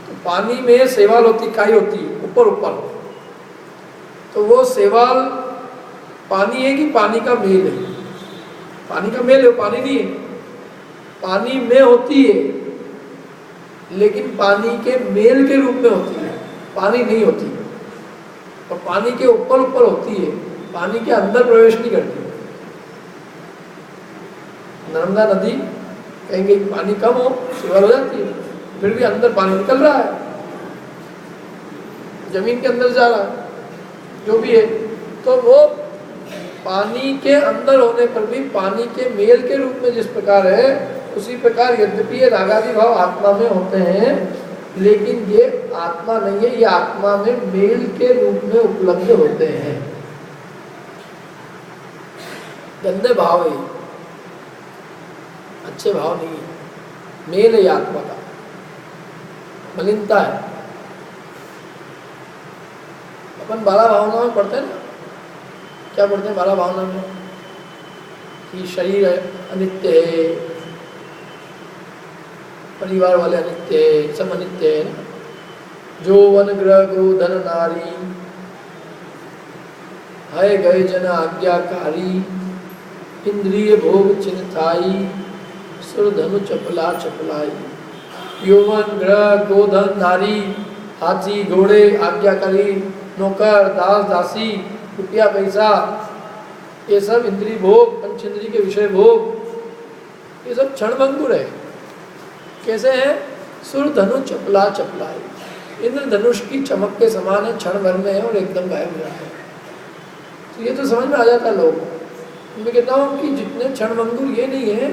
तो पानी में सेवाल होती, काई होती ऊपर ऊपर। तो वो सेवाल पानी है कि पानी का मेल है? पानी का मेल है, पानी नहीं है। पानी में होती है लेकिन पानी के मेल के रूप में होती है, पानी नहीं होती। और पानी के ऊपर ऊपर होती है, पानी के अंदर प्रवेश नहीं करती। नर्मदा नदी कहेंगे पानी कम हो, सेवाल हो जाती है, फिर भी अंदर पानी निकल रहा है, जमीन के अंदर जा रहा है, जो भी है। तो वो पानी के अंदर होने पर भी पानी के मेल के रूप में जिस प्रकार है, उसी प्रकार यद्यपि ये रागादि भाव आत्मा में होते हैं, लेकिन ये आत्मा नहीं है, ये आत्मा में मेल के रूप में उपलब्ध होते हैं। गंदे भाव है, अच्छे भाव नहीं है, मेल है आत्मा का, मलिनता है। अपन 12 भावनाओं में पढ़ते हैं ना, क्या पढ़ते हैं 12 भावनाओं में? कि शरीर अनित्य है, परिवार वाले अनित्य है, सब अनित्य है ना। जो वन ग्रह गो धन नारी, है गए जन आज्ञाकारी, इंद्रिय भोग चिन्ताई, सुर धनु चपला चपलाई। यौवन ग्रह गोधन नारी, हाथी घोड़े आज्ञाकारी, नौकर दास दासी, रुपया पैसा, ये सब इंद्रिय भोग, पंच इंद्रिय के विषय भोग, ये सब क्षणभंगुर है। कैसे है? सुर धनु चपला चपलाई। इंद्र धनुष की चमक के समान है, क्षण भर में है और एकदम गायब हो जाता है। तो ये तो समझ में आ जाता है लोगों को। मैं कहता हूँ कि जितने क्षणभंगुर ये नहीं है,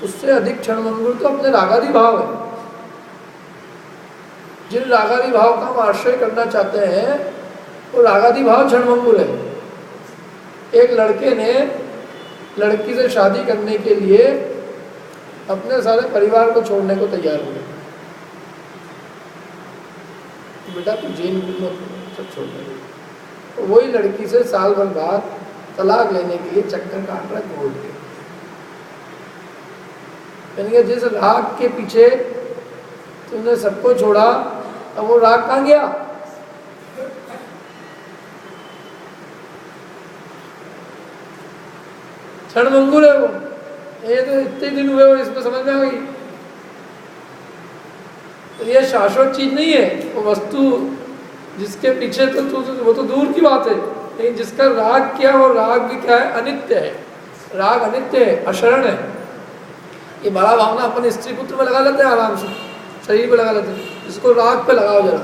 उससे अधिक क्षणभंगुर तो अपने रागादि भाव है। जिन रागादि भाव का हम आश्रय करना चाहते हैं, वो रागादि भाव क्षणभंगुर है। एक लड़के ने लड़की से शादी करने के लिए अपने सारे परिवार को छोड़ने को तैयार हो गया। बेटा तू जैन सब छोड़ दे। तो वही लड़की से साल भर बाद तलाक लेने के लिए चक्कर काट रहा है कोर्ट के। यानी जिस राग के पीछे तुमने सबको छोड़ा, अब वो राग कहाँ गया? क्षणभंगुर है वो। ये तो इतने दिन हुए और इसमें समझ में आ गई। तो ये शाश्वत चीज नहीं है वो वस्तु, जिसके पीछे तो वो तो दूर की बात है। लेकिन जिसका राग क्या, वो राग भी क्या है? अनित्य है। राग अनित्य है, अशरण है। ये बड़ा भावना अपन स्त्री पुत्र में लगा लेते हैं आराम से, शरीर पे लगा लेते हैं। इसको राग पे लगाओ जरा।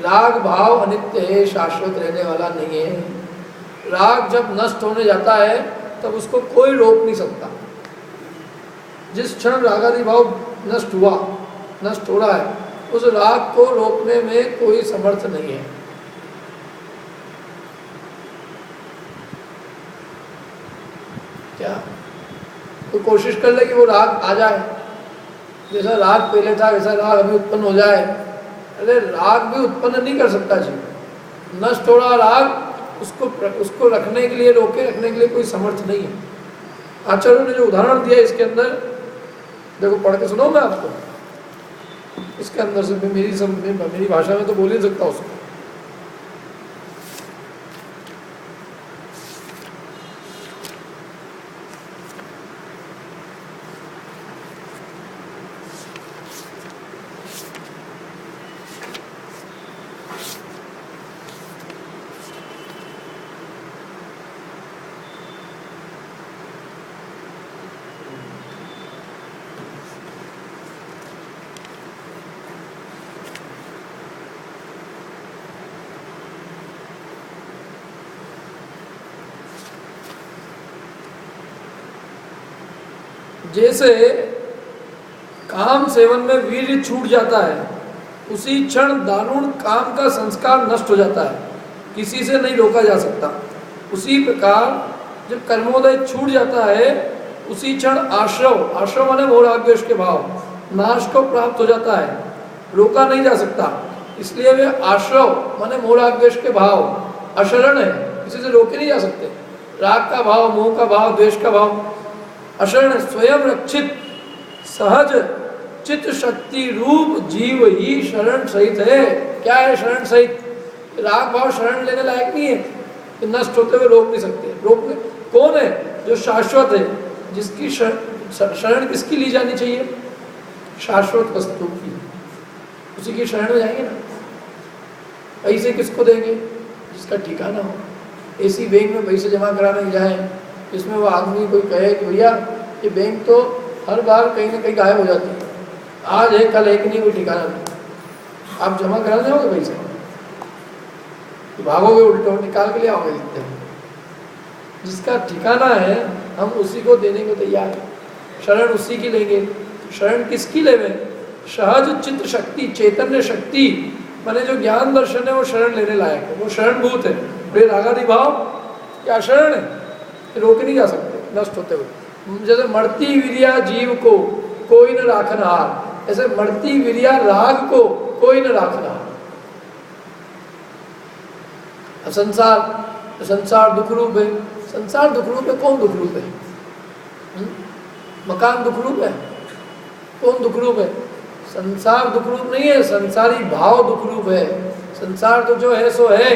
राग भाव अनित्य है, शाश्वत रहने वाला नहीं है। राग जब नष्ट होने जाता है तब उसको कोई रोक नहीं सकता। जिस क्षण रागादि भाव नष्ट हुआ, नष्ट हो रहा है, उस राग को रोकने में कोई समर्थ नहीं है। क्या कोई कोशिश कर ले कि वो राग आ जाए, जैसा राग पहले था वैसा राग अभी उत्पन्न हो जाए? अरे राग भी उत्पन्न नहीं कर सकता जी। नष्ट हो रहा राग, उसको रखने के लिए, रोके रखने के लिए कोई समर्थ नहीं है। आचार्यों ने जो उदाहरण दिया इसके अंदर देखो, पढ़ के सुनो मैं आपको। इसके अंदर से मेरी भाषा में तो बोल ही नहीं सकता उसको। जैसे काम सेवन में वीर्य छूट जाता है, उसी क्षण दारुण काम का संस्कार नष्ट हो जाता है, किसी से नहीं रोका जा सकता। उसी प्रकार जब कर्मोदय छूट जाता है, उसी क्षण आश्रव माने मोराग्वेश के भाव नाश को प्राप्त हो जाता है, रोका नहीं जा सकता। इसलिए वे आश्रव माने मोराग्वेश के भाव अशरण है, किसी से रोके नहीं जा सकते। राग का भाव, मोह का भाव, द्वेष का भाव अशरण, स्वयं रक्षित सहज चित्त शक्ति रूप जीव ही शरण सहित है। क्या है शरण सहित? राग भाव शरण लेने लायक नहीं है, कि नष्ट होते हुए रोक नहीं सकते। रोकने कौन है? जो शाश्वत है, जिसकी शरण किसकी ली जानी चाहिए? शाश्वत वस्तु की, उसी की शरण में जाएंगे ना। पैसे किसको देंगे? जिसका ठिकाना हो। ऐसी बैंक में पैसे जमा कराने जाए जिसमें वो आदमी कोई कहे कि भैया ये बैंक तो हर बार कहीं ना कहीं गायब हो जाती है, आज है कल एक नहीं, कोई ठिकाना नहीं, आप जमा करा जाओगे पैसे? तो भागोगे, उल्टे निकाल के ले आओगे जितने। जिसका ठिकाना है हम उसी को देने को तैयार हैं, शरण उसी की लेंगे। शरण किसकी लेवे? सहज चित्त शक्ति, चैतन्य शक्ति माने जो ज्ञान दर्शन है वो शरण लेने लायक है, वो शरणभूत है। वे रागादि भाव क्या शरण है? रोके नहीं जा सकते नष्ट होते हुए। जैसे मरती विरिया जीव को कोई न राखनहार, ऐसे मरती विरिया राग को कोई न राखनहार। संसार दुख रूप है। संसार दुख रूप है। कौन दुख रूप है? मकान दुख रूप है? कौन दुख रूप है? संसार दुख रूप नहीं है, संसारी भाव दुख रूप है। संसार तो जो है सो है,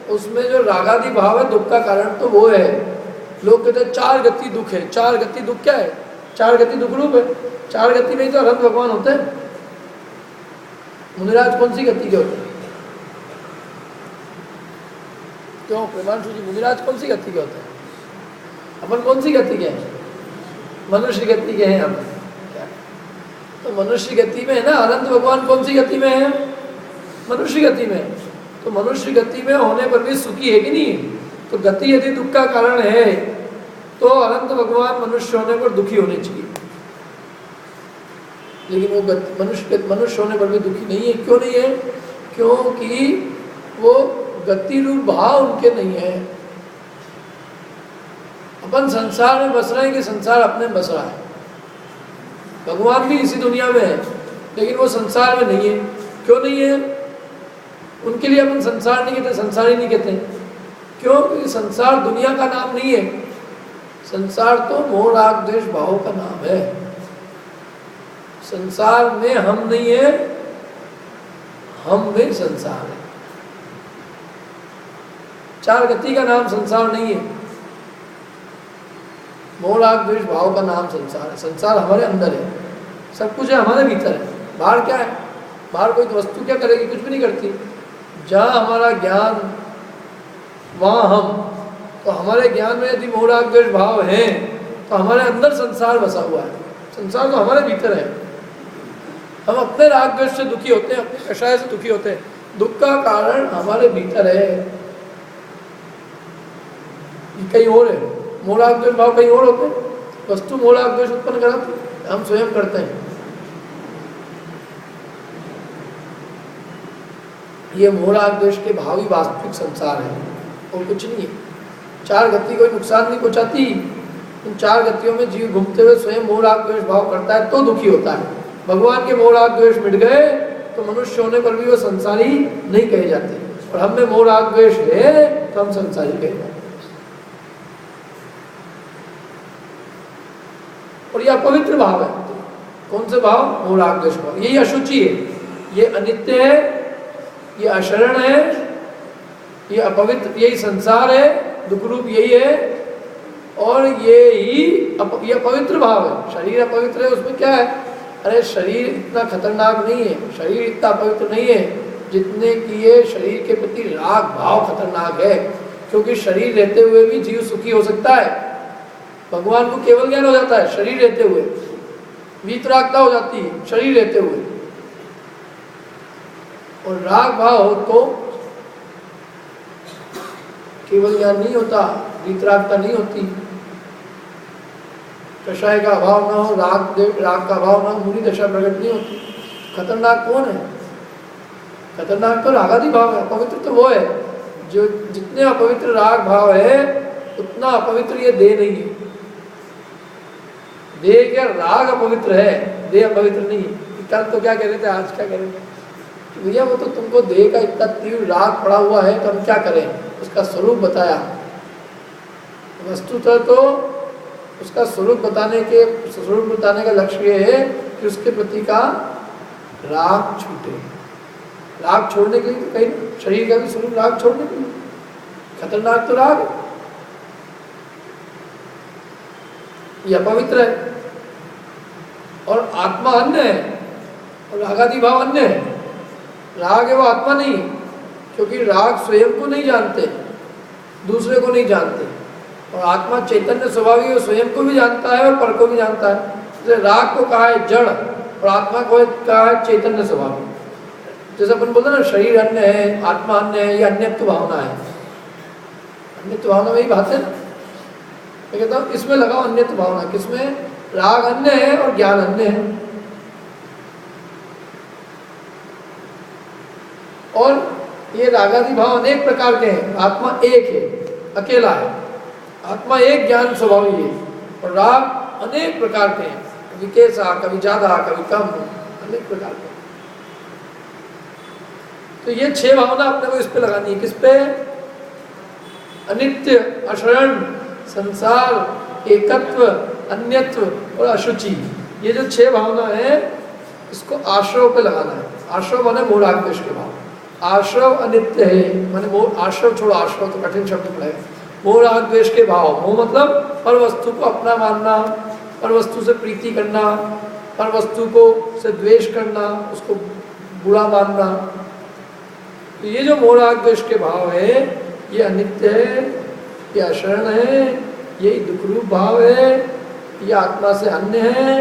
उसमें जो रागादि भाव है दुख का कारण तो वो है। लोग कहते हैं चार गति दुख है। चार गति दुख क्या है? चार गति दुख रूप है। चार गति नहीं तो अनंत भगवान होते हैं। मुनिराज कौन सी गति के होते हैं? क्यों प्रेमांशु जी, मुनिराज कौन सी गति के होते हैं? अपन कौन सी गति के हैं? मनुष्य गति के हैं हम। तो मनुष्य गति में है ना, अनंत भगवान कौन सी गति में है? मनुष्य गति में। तो मनुष्य गति में होने पर भी सुखी है कि नहीं? तो गति यदि दुख का कारण है तो अनंत भगवान मनुष्य होने पर दुखी होने चाहिए, लेकिन वो मनुष्य होने पर भी दुखी नहीं है। क्यों नहीं है? क्योंकि वो गति रूप भाव उनके नहीं है। अपन संसार में बस रहे हैं कि संसार अपने बस रहा है। भगवान भी इसी दुनिया में है, लेकिन वो संसार में नहीं है। क्यों नहीं है? उनके लिए अपन संसार नहीं कहते, संसार ही नहीं कहते। क्यों? क्योंकि संसार दुनिया का नाम नहीं है। संसार तो मोह राग द्वेष भाव का नाम है। संसार में हम नहीं है, हम में संसार है। चार गति का नाम संसार नहीं है। मोह राग द्वेष भाव का नाम संसार है। संसार हमारे अंदर है, सब कुछ है हमारे भीतर है। बाहर क्या है? बाहर कोई वस्तु क्या करेगी? कुछ भी नहीं करती। जहाँ हमारा ज्ञान वहाँ हम। तो हमारे ज्ञान में यदि मोह राग द्वेष भाव है तो हमारे अंदर संसार बसा हुआ है। संसार तो हमारे भीतर है। हम अपने राग द्वेष से दुखी होते हैं, अपने कषाय से दुखी होते हैं। दुख का कारण हमारे भीतर है, कहीं और है। मोह राग द्वेष भाव कहीं और होते हैं। वस्तु मोह राग द्वेष उत्पन्न कराती है, हम स्वयं करते हैं। ये मोह राग द्वेष के भाव ही वास्तविक संसार है और कुछ नहीं है। चार गति कोई नुकसान नहीं पहुंचाती। इन चार गतियों में जीव घूमते हुए स्वयं मोह राग द्वेष भाव करता है तो दुखी होता है। भगवान के मोह राग द्वेष मिट गए तो मनुष्य होने पर भी वो संसारी नहीं कहे जाते, और हम में मोह राग द्वेष है तो हम संसारी कहे जाते। और यह पवित्र भाव है। कौन से भाव? मोह राग द्वेष भाव। यही अशुचि है, ये अनित्य है, ये अशरण है, ये अपवित्र, यही संसार है, दुख रूप यही है, और ये अपवित्र भाव है। शरीर अपवित्र है, उसमें क्या है? अरे शरीर इतना खतरनाक नहीं है, शरीर इतना अपवित्र नहीं है जितने कि ये शरीर के प्रति राग भाव खतरनाक है। क्योंकि शरीर रहते हुए भी जीव सुखी हो सकता है। भगवान को केवल ज्ञान हो जाता है शरीर रहते हुए, वीतरागता हो जाती है शरीर रहते हुए, और राग भाव हो तो केवल ज्ञान नहीं होता, वीतरागता नहीं होती, कषाय का अभाव ना हो, राग का अभाव ना हो, मूली दशा प्रकट नहीं होती। खतरनाक कौन है? खतरनाक तो रागादि भाव है। पवित्र तो वो है जो, जितने अपवित्र राग भाव है उतना अपवित्र ये देह नहीं है। देह क्या, राग अपवित्र है, देह अपवित्र नहीं है। कल तो क्या कह रहे थे, आज क्या कह रहे थे? भैया वो तो तुमको देह का इतना तीव्र राग पड़ा हुआ है तो हम क्या करें? उसका स्वरूप बताया। वस्तुतः तो उसका स्वरूप बताने का लक्ष्य ये है कि उसके प्रति का राग छूटे। राग छोड़ने के लिए तो कहीं शरीर का भी स्वरूप राग छोड़ने के लिए, खतरनाक तो राग, ये अपवित्र है, और आत्मा अन्य है और रागादि भाव अन्य है। राग है वो आत्मा नहीं, क्योंकि राग स्वयं को नहीं जानते, दूसरे को नहीं जानते, और आत्मा चैतन्य स्वभावी है, स्वयं को भी जानता है और पर को भी जानता है। जैसे राग को कहा है जड़ और आत्मा को कहा है चैतन्य स्वभावी। जैसे अपन बोलते ना शरीर अन्य है, आत्मा अन्य है, ये अन्यत्व भावना है। अन्यत्व भावना में ही बात है ना। मैं कहता हूँ इसमें लगाओ अन्यत्व भावना, किसमें? राग अन्य है और ज्ञान अन्य है। और ये रागादि भाव अनेक प्रकार के हैं, आत्मा एक है, अकेला है। आत्मा एक ज्ञान स्वभावी है, और राग अनेक प्रकार के हैं, कभी कैसा, कभी ज्यादा, कभी कम, अनेक प्रकार के। तो ये 6 भावना अपने को इस पे लगानी है। किस पे? अनित्य, अशरण, संसार, एकत्व, अन्यत्व और अशुचि। ये जो 6 भावना है इसको आश्रव पे लगाना है। आश्रव माने मोह राग द्वेष के भाव। आश्रव अनित्य है, माने मोह, आश्रव छोड़ो, आश्रव तो कठिन शब्द पड़ेगा। मोह राग द्वेष के भाव, मोह मतलब पर वस्तु को अपना मानना, पर वस्तु से प्रीति करना, पर वस्तु को से द्वेष करना, उसको बुरा मानना। तो ये जो मोह राग द्वेष के भाव है ये अनित्य है, ये अशरण है, यही दुख रूप भाव है, ये आत्मा से अन्य है,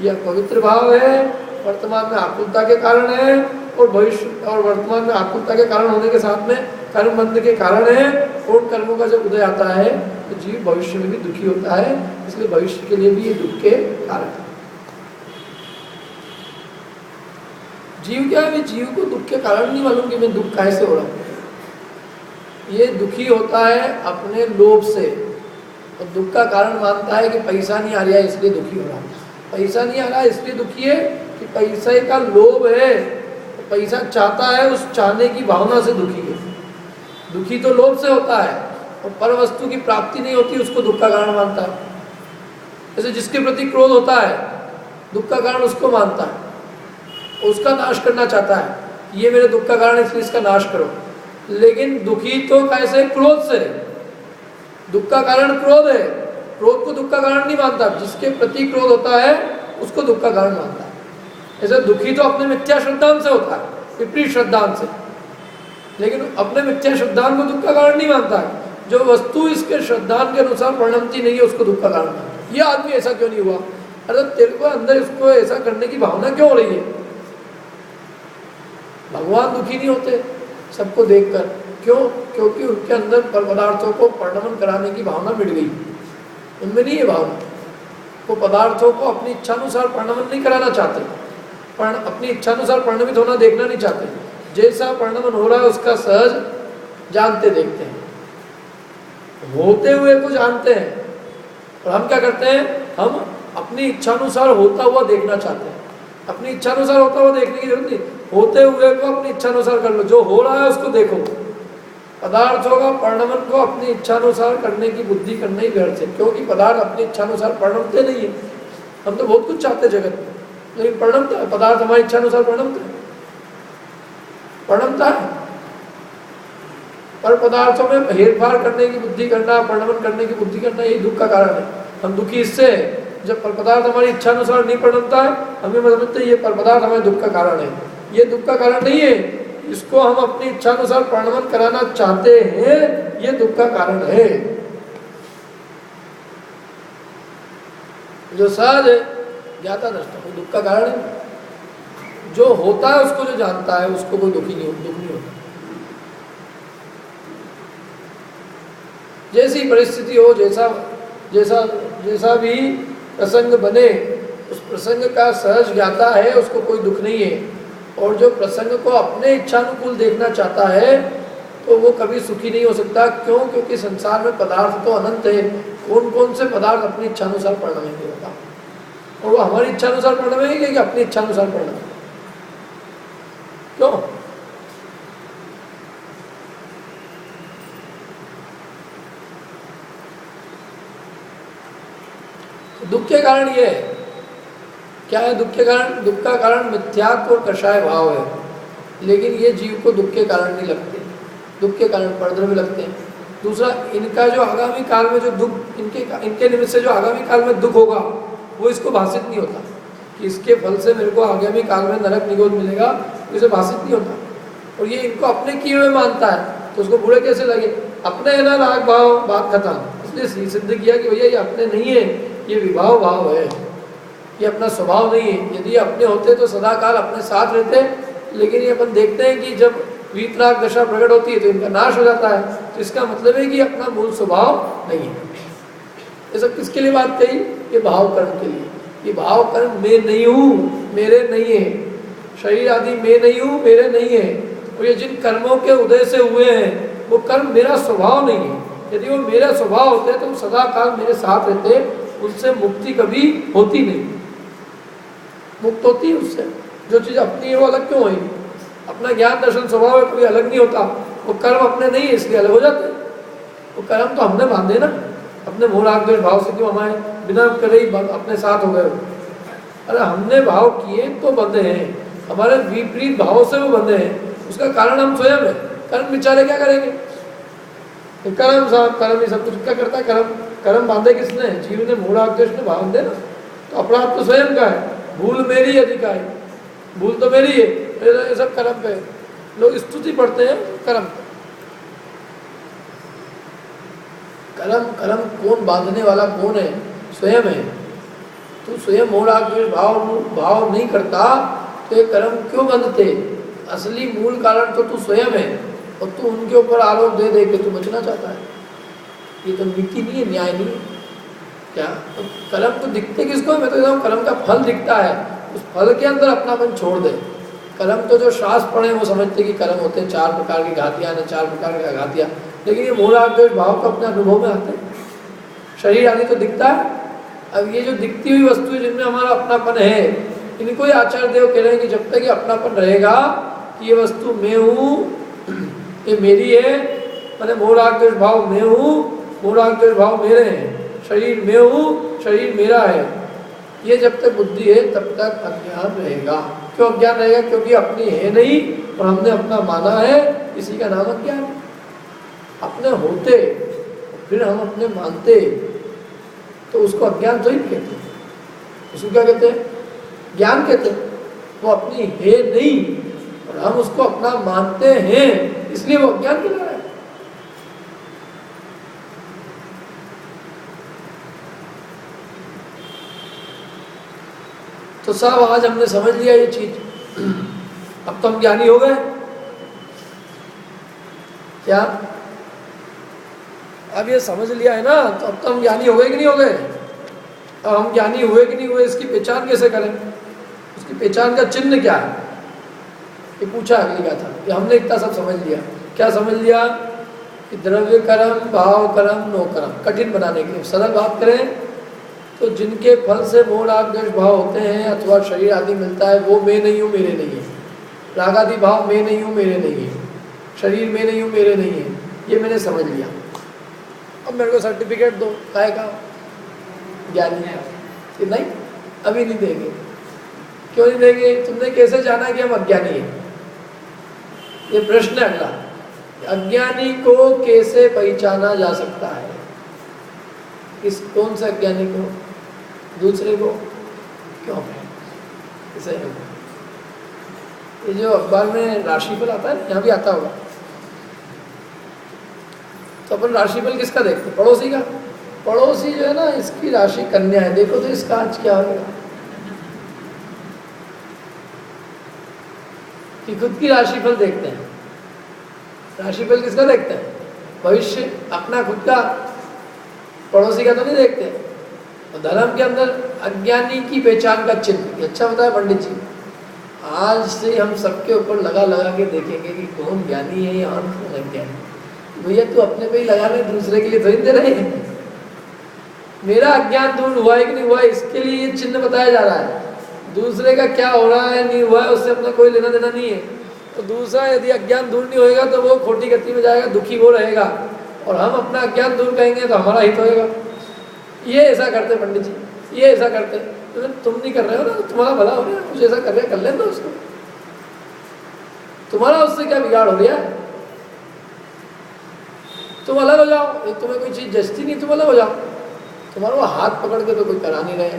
यह पवित्र भाव है, वर्तमान में आकुलता के कारण है, और भविष्य और वर्तमान में आकुलता के कारण होने के साथ में कर्म बंध के कारण है। और कर्मों का जब उदय आता है तो जीव भविष्य में भी दुखी होता है, इसलिए भविष्य के लिए भी ये दुख के कारण है। जीव क्या है? जीव को दुख के कारण नहीं मालूम कि मैं दुख कैसे हो रहा हूँ। ये दुखी होता है अपने लोभ से, और दुख का कारण मानता है कि पैसा नहीं आ रहा है इसलिए दुखी हो रहा है। पैसा नहीं आ रहा है इसलिए दुखी है कि पैसे का लोभ है, तो पैसा चाहता है, उस चाहने की भावना से दुखी है। दुखी तो लोभ से होता है, और पर वस्तु की प्राप्ति नहीं होती उसको दुख का कारण मानता है। जैसे जिसके प्रति क्रोध होता है दुख का कारण उसको मानता है, उसका नाश करना चाहता है, ये मेरे दुख का कारण है इसलिए इसका नाश करो। लेकिन दुखी तो कैसे? क्रोध से। दुख का कारण क्रोध है, क्रोध को दुख का कारण नहीं मानता। जिसके प्रति क्रोध होता है उसको दुख का कारण मानता है। ऐसे दुखी तो अपने मिथ्या श्रद्धान से होता है, विपरीत श्रद्धान से, लेकिन अपने मिथ्या श्रद्धान को दुख का कारण नहीं मानता है। जो वस्तु इसके श्रद्धान के अनुसार परिणमती नहीं है उसको दुख का कारण मानता है। ये आदमी ऐसा क्यों नहीं हुआ? अरे तेरे को अंदर इसको ऐसा करने की भावना क्यों हो रही है? भगवान दुखी नहीं होते सबको देखकर, क्यों? क्योंकि उनके अंदर पदार्थों को परिणमन कराने की भावना मिट गई, उनमें नहीं है भावना। वो पदार्थों को अपनी इच्छानुसार परिणमन नहीं कराना चाहते, अपनी इच्छानुसार परिणमित होना देखना नहीं चाहते। जैसा परिणमन हो रहा है उसका सहज जानते देखते हैं, होते हुए को जानते हैं। और हम क्या करते हैं? हम अपनी इच्छानुसार होता हुआ देखना चाहते हैं। अपनी इच्छानुसार होता हुआ देखने की जरूरत नहीं, होते हुए को अपनी इच्छानुसार कर लो। जो हो रहा है उसको देखो। पदार्थों का परिणमन को अपनी इच्छानुसार करने की बुद्धि करना ही व्यर्थ है, क्योंकि पदार्थ अपनी इच्छानुसार परिणमते नहीं है। हम तो बहुत कुछ चाहते जगत में, लेकिन परिणमता है, पदार्थ हमारी इच्छा अनुसार परिणमता है, परिणमता है। पर पदार्थों में हेरफार करने की बुद्धि करना, परिणमन करने की बुद्धि करना, यही दुख का कारण है। हम दुखी इससे जब पर पदार्थ हमारी इच्छा अनुसार नहीं परिणमता है, हमें समझते ये पर पदार्थ हमारे दुख का कारण है। ये दुख का कारण नहीं है, इसको हम अपनी इच्छा अनुसार परिणमन कराना चाहते हैं, ये दुख का कारण है। जो सहज है ज्ञाता दृष्टा, वो दुख का कारण है। जो होता है उसको जो जानता है उसको कोई दुख नहीं होता। जैसी परिस्थिति हो, जैसा जैसा जैसा भी प्रसंग बने, उस प्रसंग का सहज ज्ञाता है, उसको कोई दुख नहीं है। और जो प्रसंग को अपने इच्छानुकूल देखना चाहता है तो वो कभी सुखी नहीं हो सकता। क्यों? क्योंकि संसार में पदार्थ तो अनंत है। कौन कौन से पदार्थ अपनी इच्छानुसार परिणमेंगे बता? और वो हमारी इच्छानुसार परिणमेंगे कि अपनी इच्छानुसार परिणमेंगे? क्यों? दुख के कारण ये है। क्या है दुख के कारण? दुख का कारण मिथ्यात्व और कषाय भाव है। लेकिन ये जीव को दुख के कारण नहीं लगते, दुख के कारण परद्रव्य लगते हैं। दूसरा, इनका जो आगामी काल में जो दुख, इनके निमित्त से जो आगामी काल में दुख होगा वो इसको भाषित नहीं होता कि इसके फल से मेरे को आगामी काल में नरक निगोद मिलेगा, इसे भाषित नहीं होता। और ये इनको अपने किए हुए मानता है तो उसको बुरे कैसे लगे? अपने है ना राग भाव, बात खत्म। इसलिए सिद्ध किया कि भैया ये अपने नहीं है, ये विभाव भाव है, ये अपना स्वभाव नहीं है। यदि अपने होते तो सदा काल अपने साथ रहते, लेकिन ये अपन देखते हैं कि जब वीतराग दशा प्रकट होती है तो इनका नाश हो जाता है। तो इसका मतलब है कि अपना मूल स्वभाव नहीं है। ये सब किसके लिए बात कही? ये भाव कर्म के लिए। ये भाव कर्म मैं नहीं हूँ, मेरे नहीं है। शरीर आदि मैं नहीं हूँ, मेरे नहीं है। और ये जिन कर्मों के उदय से हुए हैं वो कर्म मेरा स्वभाव नहीं है। यदि वो मेरा स्वभाव होते तो सदा काल मेरे साथ रहते, उनसे मुक्ति कभी होती नहीं। मुक्त होती है उससे। जो चीज़ अपनी है वो अलग क्यों है? अपना ज्ञान दर्शन स्वभाव है, कभी अलग नहीं होता। वो कर्म अपने नहीं है इसलिए अलग हो जाते हैं। वो कर्म तो हमने बांधे ना, अपने मोह राग द्वेष भाव से क्यों हमारे बिना करे ही अपने साथ हो गए। अरे हमने भाव किए तो बंधे हैं, हमारे विपरीत भावों से वो बंधे हैं। उसका कारण हम स्वयं है। कर्म बेचारे क्या करेंगे? कर्म साहब, कर्म ही सब कुछ क्या करता है? कर्म बांधे किसने? जीव ने, मोह राग द्वेष ने बांधे ना। तो अपराध तो स्वयं का है। भूल मेरी अधिकारी, भूल तो मेरी है। ये सब कर्म पे लोग स्तुति पढ़ते हैं। कर्म कर्म कर्म कौन बांधने वाला कौन है? स्वयं है। तू स्वयं मोह राग द्वेष भाव नहीं करता तो ये कर्म क्यों बंधते? असली मूल कारण तो तू स्वयं है और तू उनके ऊपर आरोप दे दे के तू बचना चाहता है। ये तो नीति नहीं है, न्याय नहीं है क्या? तो कर्म तो दिखते किसको? मैं तो कहता हूँ कर्म का फल दिखता है, उस फल के अंदर अपनापन छोड़ दे। कर्म तो जो शास्त्र पढ़े वो समझते कि कर्म होते हैं 4 प्रकार की घातियाँ, 4 प्रकार की अघातियाँ। लेकिन ये मोह राग द्वेष भाव को अपने अनुभव में आते हैं। शरीर आदि तो दिखता है। अब ये जो दिखती हुई वस्तु जिनमें हमारा अपनापन है, इनको ही आचार्य देव कह रहे हैं कि जब तक ये अपनापन रहेगा कि ये वस्तु मैं हूँ, ये मेरी है, मैंने मोह राग द्वेष भाव मैं हूँ, मोह राग द्वेष भाव मेरे हैं, शरीर मैं हूँ, शरीर मेरा है, ये जब तक बुद्धि है तब तक अज्ञान रहेगा। क्यों अज्ञान रहेगा? क्योंकि अपनी है नहीं और हमने अपना माना है, इसी का नाम अज्ञान। अपने होते फिर हम अपने मानते तो उसको अज्ञान तो ही नहीं कहते, उसको क्या कहते हैं? ज्ञान कहते हैं। वो अपनी है नहीं और हम उसको अपना मानते हैं, इसलिए वो अज्ञान कहला रहा है। तो साहब आज हमने समझ लिया ये चीज। अब तो हम ज्ञानी हो गए क्या? अब ये समझ लिया है ना, तो अब तो हम ज्ञानी हो गए कि नहीं हो गए? अब हम ज्ञानी हुए कि नहीं हुए इसकी पहचान कैसे करें? उसकी पहचान का चिन्ह क्या है? ये पूछा अगली बात था कि हमने इतना सब समझ लिया। क्या समझ लिया? कि द्रव्य कर्म, भाव कर्म, नो कर्म। कठिन बनाने के लिए सरल बात करें तो जिनके फल से मोह राग द्वेष भाव होते हैं अथवा शरीर आदि मिलता है वो मैं नहीं हूँ, मेरे नहीं है। राग आदि भाव मैं नहीं हूँ, मेरे नहीं है। शरीर मैं नहीं हूँ, मेरे नहीं है। ये मैंने समझ लिया। अब मेरे को सर्टिफिकेट दो, काय का ज्ञानी है कि नहीं? अभी नहीं देंगे। क्यों नहीं देंगे? तुमने कैसे जाना कि हम अज्ञानी हैं? ये प्रश्न है अगला। अज्ञानी को कैसे पहचाना जा सकता है? किस कौन से अज्ञानी को? दूसरे को? क्यों? इसे ये जो अखबार में राशिफल आता है, यहाँ भी आता होगा, तो अपन राशिफल किसका देखते हैं? पड़ोसी का। पड़ोसी जो है ना, इसकी राशि कन्या है, देखो तो इसका आज क्या होगा। कि खुद की राशिफल देखते हैं। राशिफल किसका देखते हैं? भविष्य अपना खुद का, पड़ोसी का तो नहीं देखते। और धर्म के अंदर अज्ञानी की पहचान का चिन्ह अच्छा बताया पंडित जी। आज से हम सबके ऊपर लगा लगा के देखेंगे कि कौन ज्ञानी है और कौन अज्ञानी। भैया तू अपने पे ही लगा ले, दूसरे के लिए थोड़ी दे रहे हैं। मेरा अज्ञान दूर हुआ है कि नहीं हुआ है, इसके लिए ये चिन्ह बताया जा रहा है। दूसरे का क्या हो रहा है, नहीं हुआ है, उससे अपना कोई लेना देना नहीं है। तो दूसरा यदि अज्ञान दूर नहीं होएगा तो वो खोटी गति में जाएगा, दुखी वो रहेगा, और हम अपना अज्ञान दूर करेंगे तो हमारा हित होएगा। ये ऐसा करते पंडित जी, ये ऐसा करते। तो तुम नहीं कर रहे हो ना, तो तुम्हारा भला हो रहा है। कुछ ऐसा कर रहे, कर लें तो उसको, तुम्हारा उससे क्या बिगाड़ हो रहा है? तुम अलग हो जाओ। तुम्हें कोई चीज़ जचती नहीं, तुम अलग हो जाओ। तुम्हारा वो हाथ पकड़ के तो कोई करा नहीं रहे,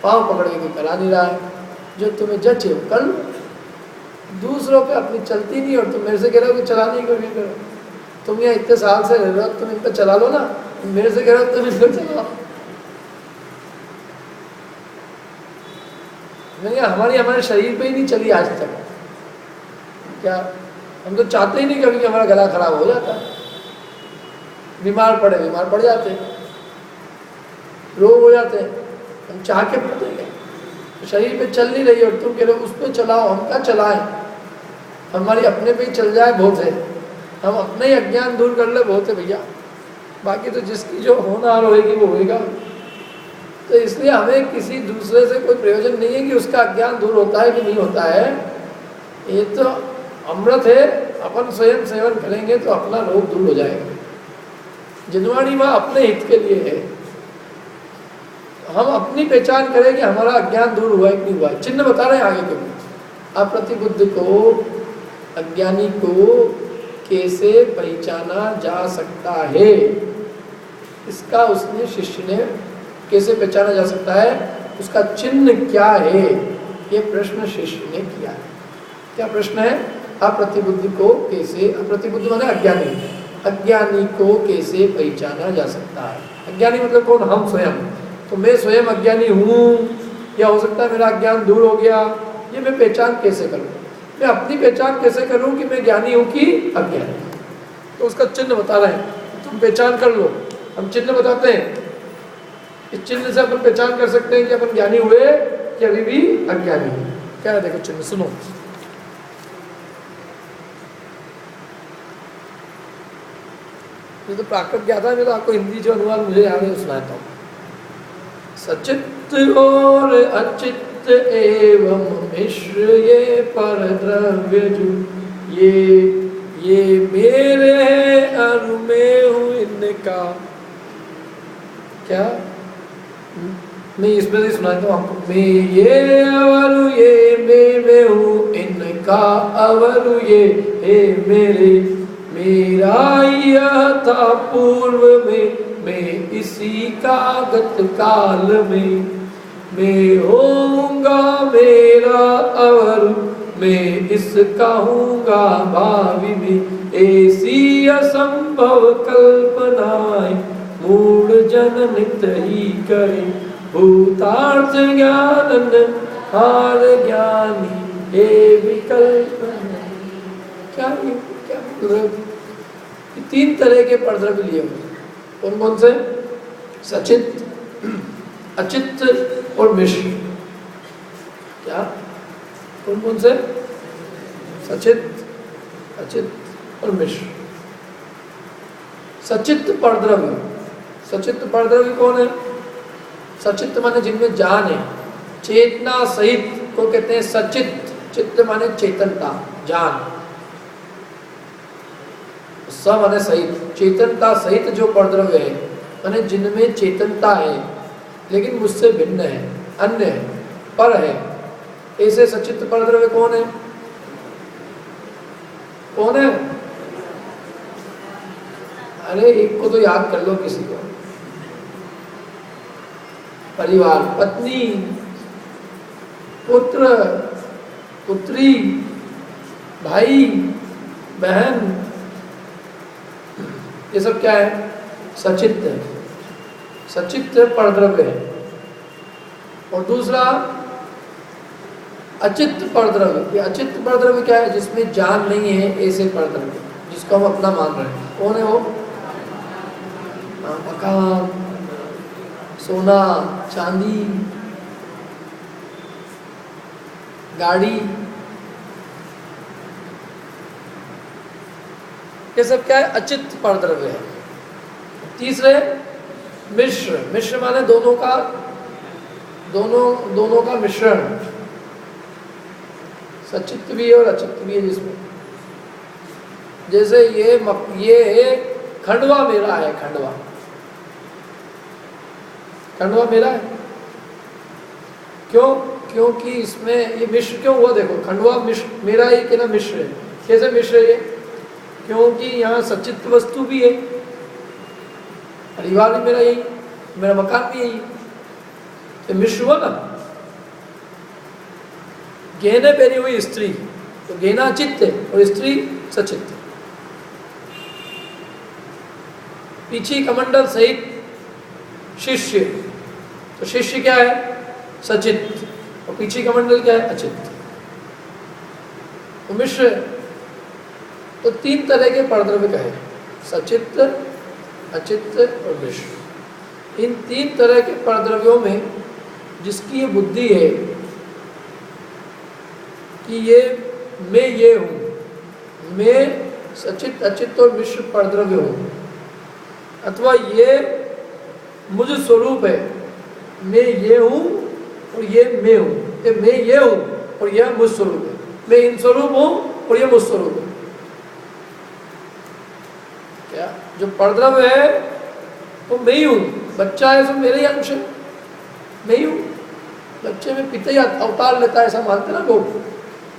पाँव पकड़ के कोई करा नहीं रहा है। जो तुम्हें जचे वो कर लो। दूसरों पे अपनी चलती नहीं, और तुम मेरे से कह रहे हो कि चलाने की कोशिश करो। तुम यहाँ इतने साल से रह रहे हो, तुम इन पर चला लो ना। मेरे से कह रहे हो तुम इन पर चलाओ। नहीं, हमारे शरीर पे ही नहीं चली आज तक। क्या हम तो चाहते ही नहीं कभी कि हमारा गला खराब हो जाता है, बीमार पड़ जाते हैं, रोग हो जाते हैं, हम चाह के पड़ते हैं। शरीर पे चल नहीं रही और तुम कह रहे हो उस पर चलाओ। हम क्या चलाएं? हमारी अपने पे ही चल जाए बहुत है। हम अपने ही अज्ञान दूर कर ले बहुत है भैया। बाकी तो जिसकी जो होनहार होएगी वो होएगा। तो इसलिए हमें किसी दूसरे से कोई प्रयोजन नहीं है कि उसका अज्ञान दूर होता है कि नहीं होता है। ये तो अमृत है, अपन स्वयं सेवन करेंगे तो अपना रोग दूर हो जाएगा। जिनवाणी माँ अपने हित के लिए है। हम अपनी पहचान करें कि हमारा अज्ञान दूर हुआ है कि नहीं हुआ है। चिन्ह बता रहे हैं आगे कभी। अप्रतिबुद्ध को, अज्ञानी को कैसे पहचाना जा सकता है, इसका उसने शिष्य ने कैसे पहचाना जा सकता है, उसका चिन्ह क्या है, ये प्रश्न शिष्य ने किया है। क्या प्रश्न है? अप्रतिबुद्ध को कैसे, अप्रतिबुद्ध माने अज्ञानी, अज्ञानी को कैसे पहचाना जा सकता है। अज्ञानी मतलब कौन? हम स्वयं। तो मैं स्वयं अज्ञानी हूँ, या हो सकता है मेरा अज्ञान दूर हो गया, ये मैं पहचान कैसे करूँ? मैं अपनी पहचान कैसे करूँ कि मैं ज्ञानी हूँ कि अज्ञानी? तो उसका चिन्ह बता रहे हैं, तुम पहचान कर लो। हम चिन्ह बताते हैं, इस चिन्ह से अपन पहचान कर सकते हैं कि अपन ज्ञानी हुए कि अभी भी अज्ञानी हुए। क्या है देखो चिन्ह, सुनो। ये तो प्राकृत क्या था, मैं तो आपको हिंदी जो अनुवाद मुझे याद है सुनाता हूँ। सचित और अचित एवं मिश्र ये पर द्रव्य जो, ये मेरे है और मैं हूँ इनका। क्या? मैं इसमें से सुनाता हूँ आपको। मैं ये अवरु ये मैं हूँ इनका, अवरु ये है मेरे, मेरा यह था पूर्व में, मैं इसी का गत काल में, मैं होऊंगा मेरा अवरु, मैं इसका हूँगा भावी में। ऐसी असंभव कल्पनाएं मूढ़ जन नित ही करे, भूतार्थ ज्ञानन हार ज्ञानी हे विकल्प नहीं। क्या तीन तरह के परद्रव्य लिए हुए। कौन कौन से? सचित, अचित और मिश्र। क्या? कौन कौन से? सचित, अचित और मिश्र। सचित परद्रव्य, सचित परद्रव्य कौन है? सचित माने जिनमें जान है, चेतना सहित को कहते हैं सचित। चित्त माने चेतनता, जान। स माने सहित, चेतनता सहित जो परद्रव्य है, माने जिनमें चेतनता है लेकिन मुझसे भिन्न है, अन्य है, पर है, ऐसे सचित्त परद्रव्य कौन है? कौन है? अरे एक को तो याद कर लो, किसी को। परिवार, पत्नी, पुत्र, पुत्री, भाई, बहन, ये सब क्या है? सचित्त है, सचित्त परद्रव्य है। और दूसरा अचित्त परद्रव्य। ये अचित्त परद्रव्य क्या है? जिसमें जान नहीं है, ऐसे परद्रव्य जिसको हम अपना मान रहे हैं। कौन है वो? मकान, सोना, चांदी, गाड़ी, ये सब क्या है? अचित्त परद्रव्य है। तीसरे मिश्र। मिश्र माने दोनों का मिश्रण। सचित्त भी है और अचित्त भी है जिसमें। जैसे ये खंडवा मेरा है, खंडवा मेरा है। क्यों? क्योंकि इसमें ये मिश्र क्यों हुआ? देखो, खंडवा मिश्र मेरा ही कि ना मिश्र है। कैसे मिश्र है? क्योंकि यहाँ सचित्त वस्तु भी है, परिवार भी मेरा यही, मेरा मकान भी यही, तो मिश्र हुआ ना। गहने पहनी हुई स्त्री, तो गहना चित्त है और स्त्री सचित्त। पीछी कमंडल सहित शिष्य, तो शिष्य क्या है? सचित्त, और पीछी कमंडल क्या है? अचित्त। तो मिश्र तो तीन तरह के परद्रव्य कहे, सचित्त, अचित्त और मिश्र। इन तीन तरह के परद्रव्यों में जिसकी ये बुद्धि है कि ये मैं ये हूँ, मैं सचित्त, अचित्त और मिश्र परद्रव्य हूँ, अथवा ये मुझ स्वरूप है, मैं ये हूँ और ये मैं हूँ, ये मैं ये हूँ और यह मुझ स्वरूप है, मैं इन स्वरूप हूँ और ये मुझ स्वरूप है। क्या जो परद्रव्य है वो मैं ही हूँ। बच्चा है तो मेरे ही अंश है, मैं ही हूँ। बच्चे में पिता ही अवतार लेता है, ऐसा मानते ना लोग।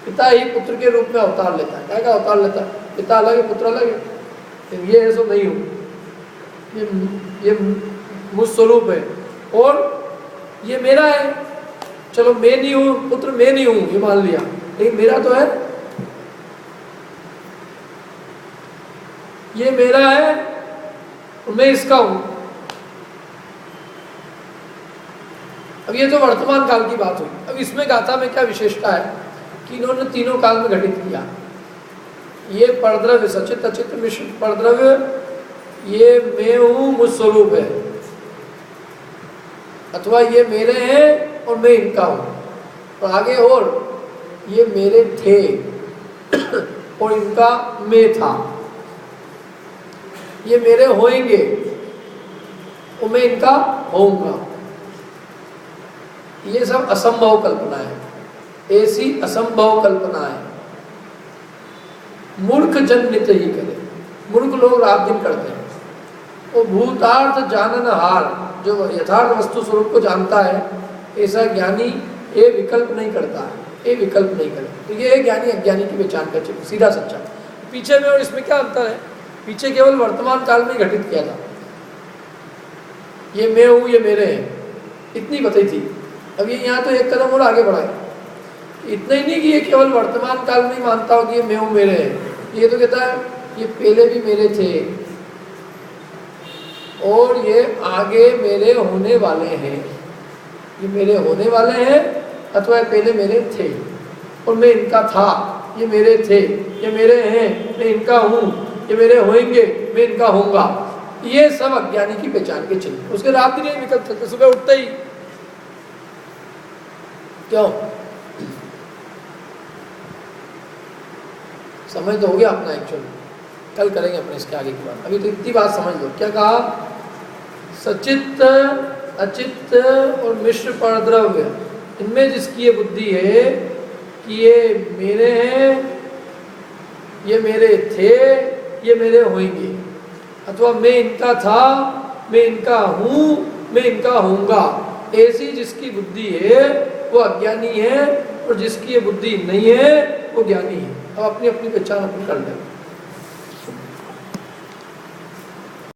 पिता ही पुत्र के रूप में अवतार लेता है। क्या का अवतार लेता है? पिता अलग है, पुत्र अलग है। ये है सो मैं ही हूँ, ये मुझ स्वरूप है और ये मेरा है। चलो मैं नहीं हूँ, पुत्र मैं नहीं हूँ, ये मान लिया, लेकिन मेरा तो है, ये मेरा है और मैं इसका हूँ। अब ये तो वर्तमान काल की बात हुई। अब इसमें गाथा में क्या विशेषता है कि इन्होंने तीनों काल में घटित किया। ये परद्रव्य सचित्त, अचित्त, मिश्र परद्रव्य, ये मैं हूँ मुझ स्वरूप है, अथवा ये मेरे हैं और मैं इनका हूँ। और आगे और ये मेरे थे और इनका मैं था, ये मेरे होएंगे और मैं इनका होऊंगा। ये सब असंभव कल्पना है, ऐसी असंभव कल्पना है। मूर्ख जन नित्य ही करे, मूर्ख लोग रात दिन करते हैं। वो भूतार्थ जाननहार, जो यथार्थ वस्तु स्वरूप को जानता है, ऐसा ज्ञानी ये विकल्प नहीं करता है, ये विकल्प नहीं करे। तो ये है ज्ञानी अज्ञानी की पहचान का चिन्ह, सीधा सच्चा। पीछे में और इसमें क्या अंतर है? पीछे केवल वर्तमान काल में घटित किया था, ये मैं हूँ, ये मेरे हैं, इतनी बताई थी। अब ये यहाँ तो एक कदम और आगे बढ़ा है। इतना ही नहीं कि ये केवल वर्तमान काल में ही मानता हो कि ये मैं हूँ, मेरे हैं। ये तो कहता है ये पहले भी मेरे थे और ये आगे मेरे होने वाले हैं। ये मेरे होने वाले हैं अथवा पहले मेरे थे और मैं इनका था। ये मेरे थे, ये मेरे हैं, मैं इनका हूँ, ये मेरे होंगे, मैं इनका होऊंगा। ये सब अज्ञानी की पहचान के चिन्ह। उसके रात दिन नहीं निकल सकते, सुबह उठते ही क्यों? समझ तो हो गया अपना एक्चुअली, कल करेंगे अपने इसके आगे की बात। अभी तो इतनी बात समझ लो। क्या कहा? सचित्त, अचित्त और मिश्र परद्रव्य, इनमें जिसकी ये बुद्धि है कि ये मेरे हैं, ये मेरे थे, ये मेरे होंगे, अथवा मैं इनका था, मैं इनका हूँ, मैं इनका होऊंगा, ऐसी जिसकी बुद्धि है वो अज्ञानी है और जिसकी ये बुद्धि नहीं है वो ज्ञानी है। अब अपनी अपनी पहचान अपन कर लें।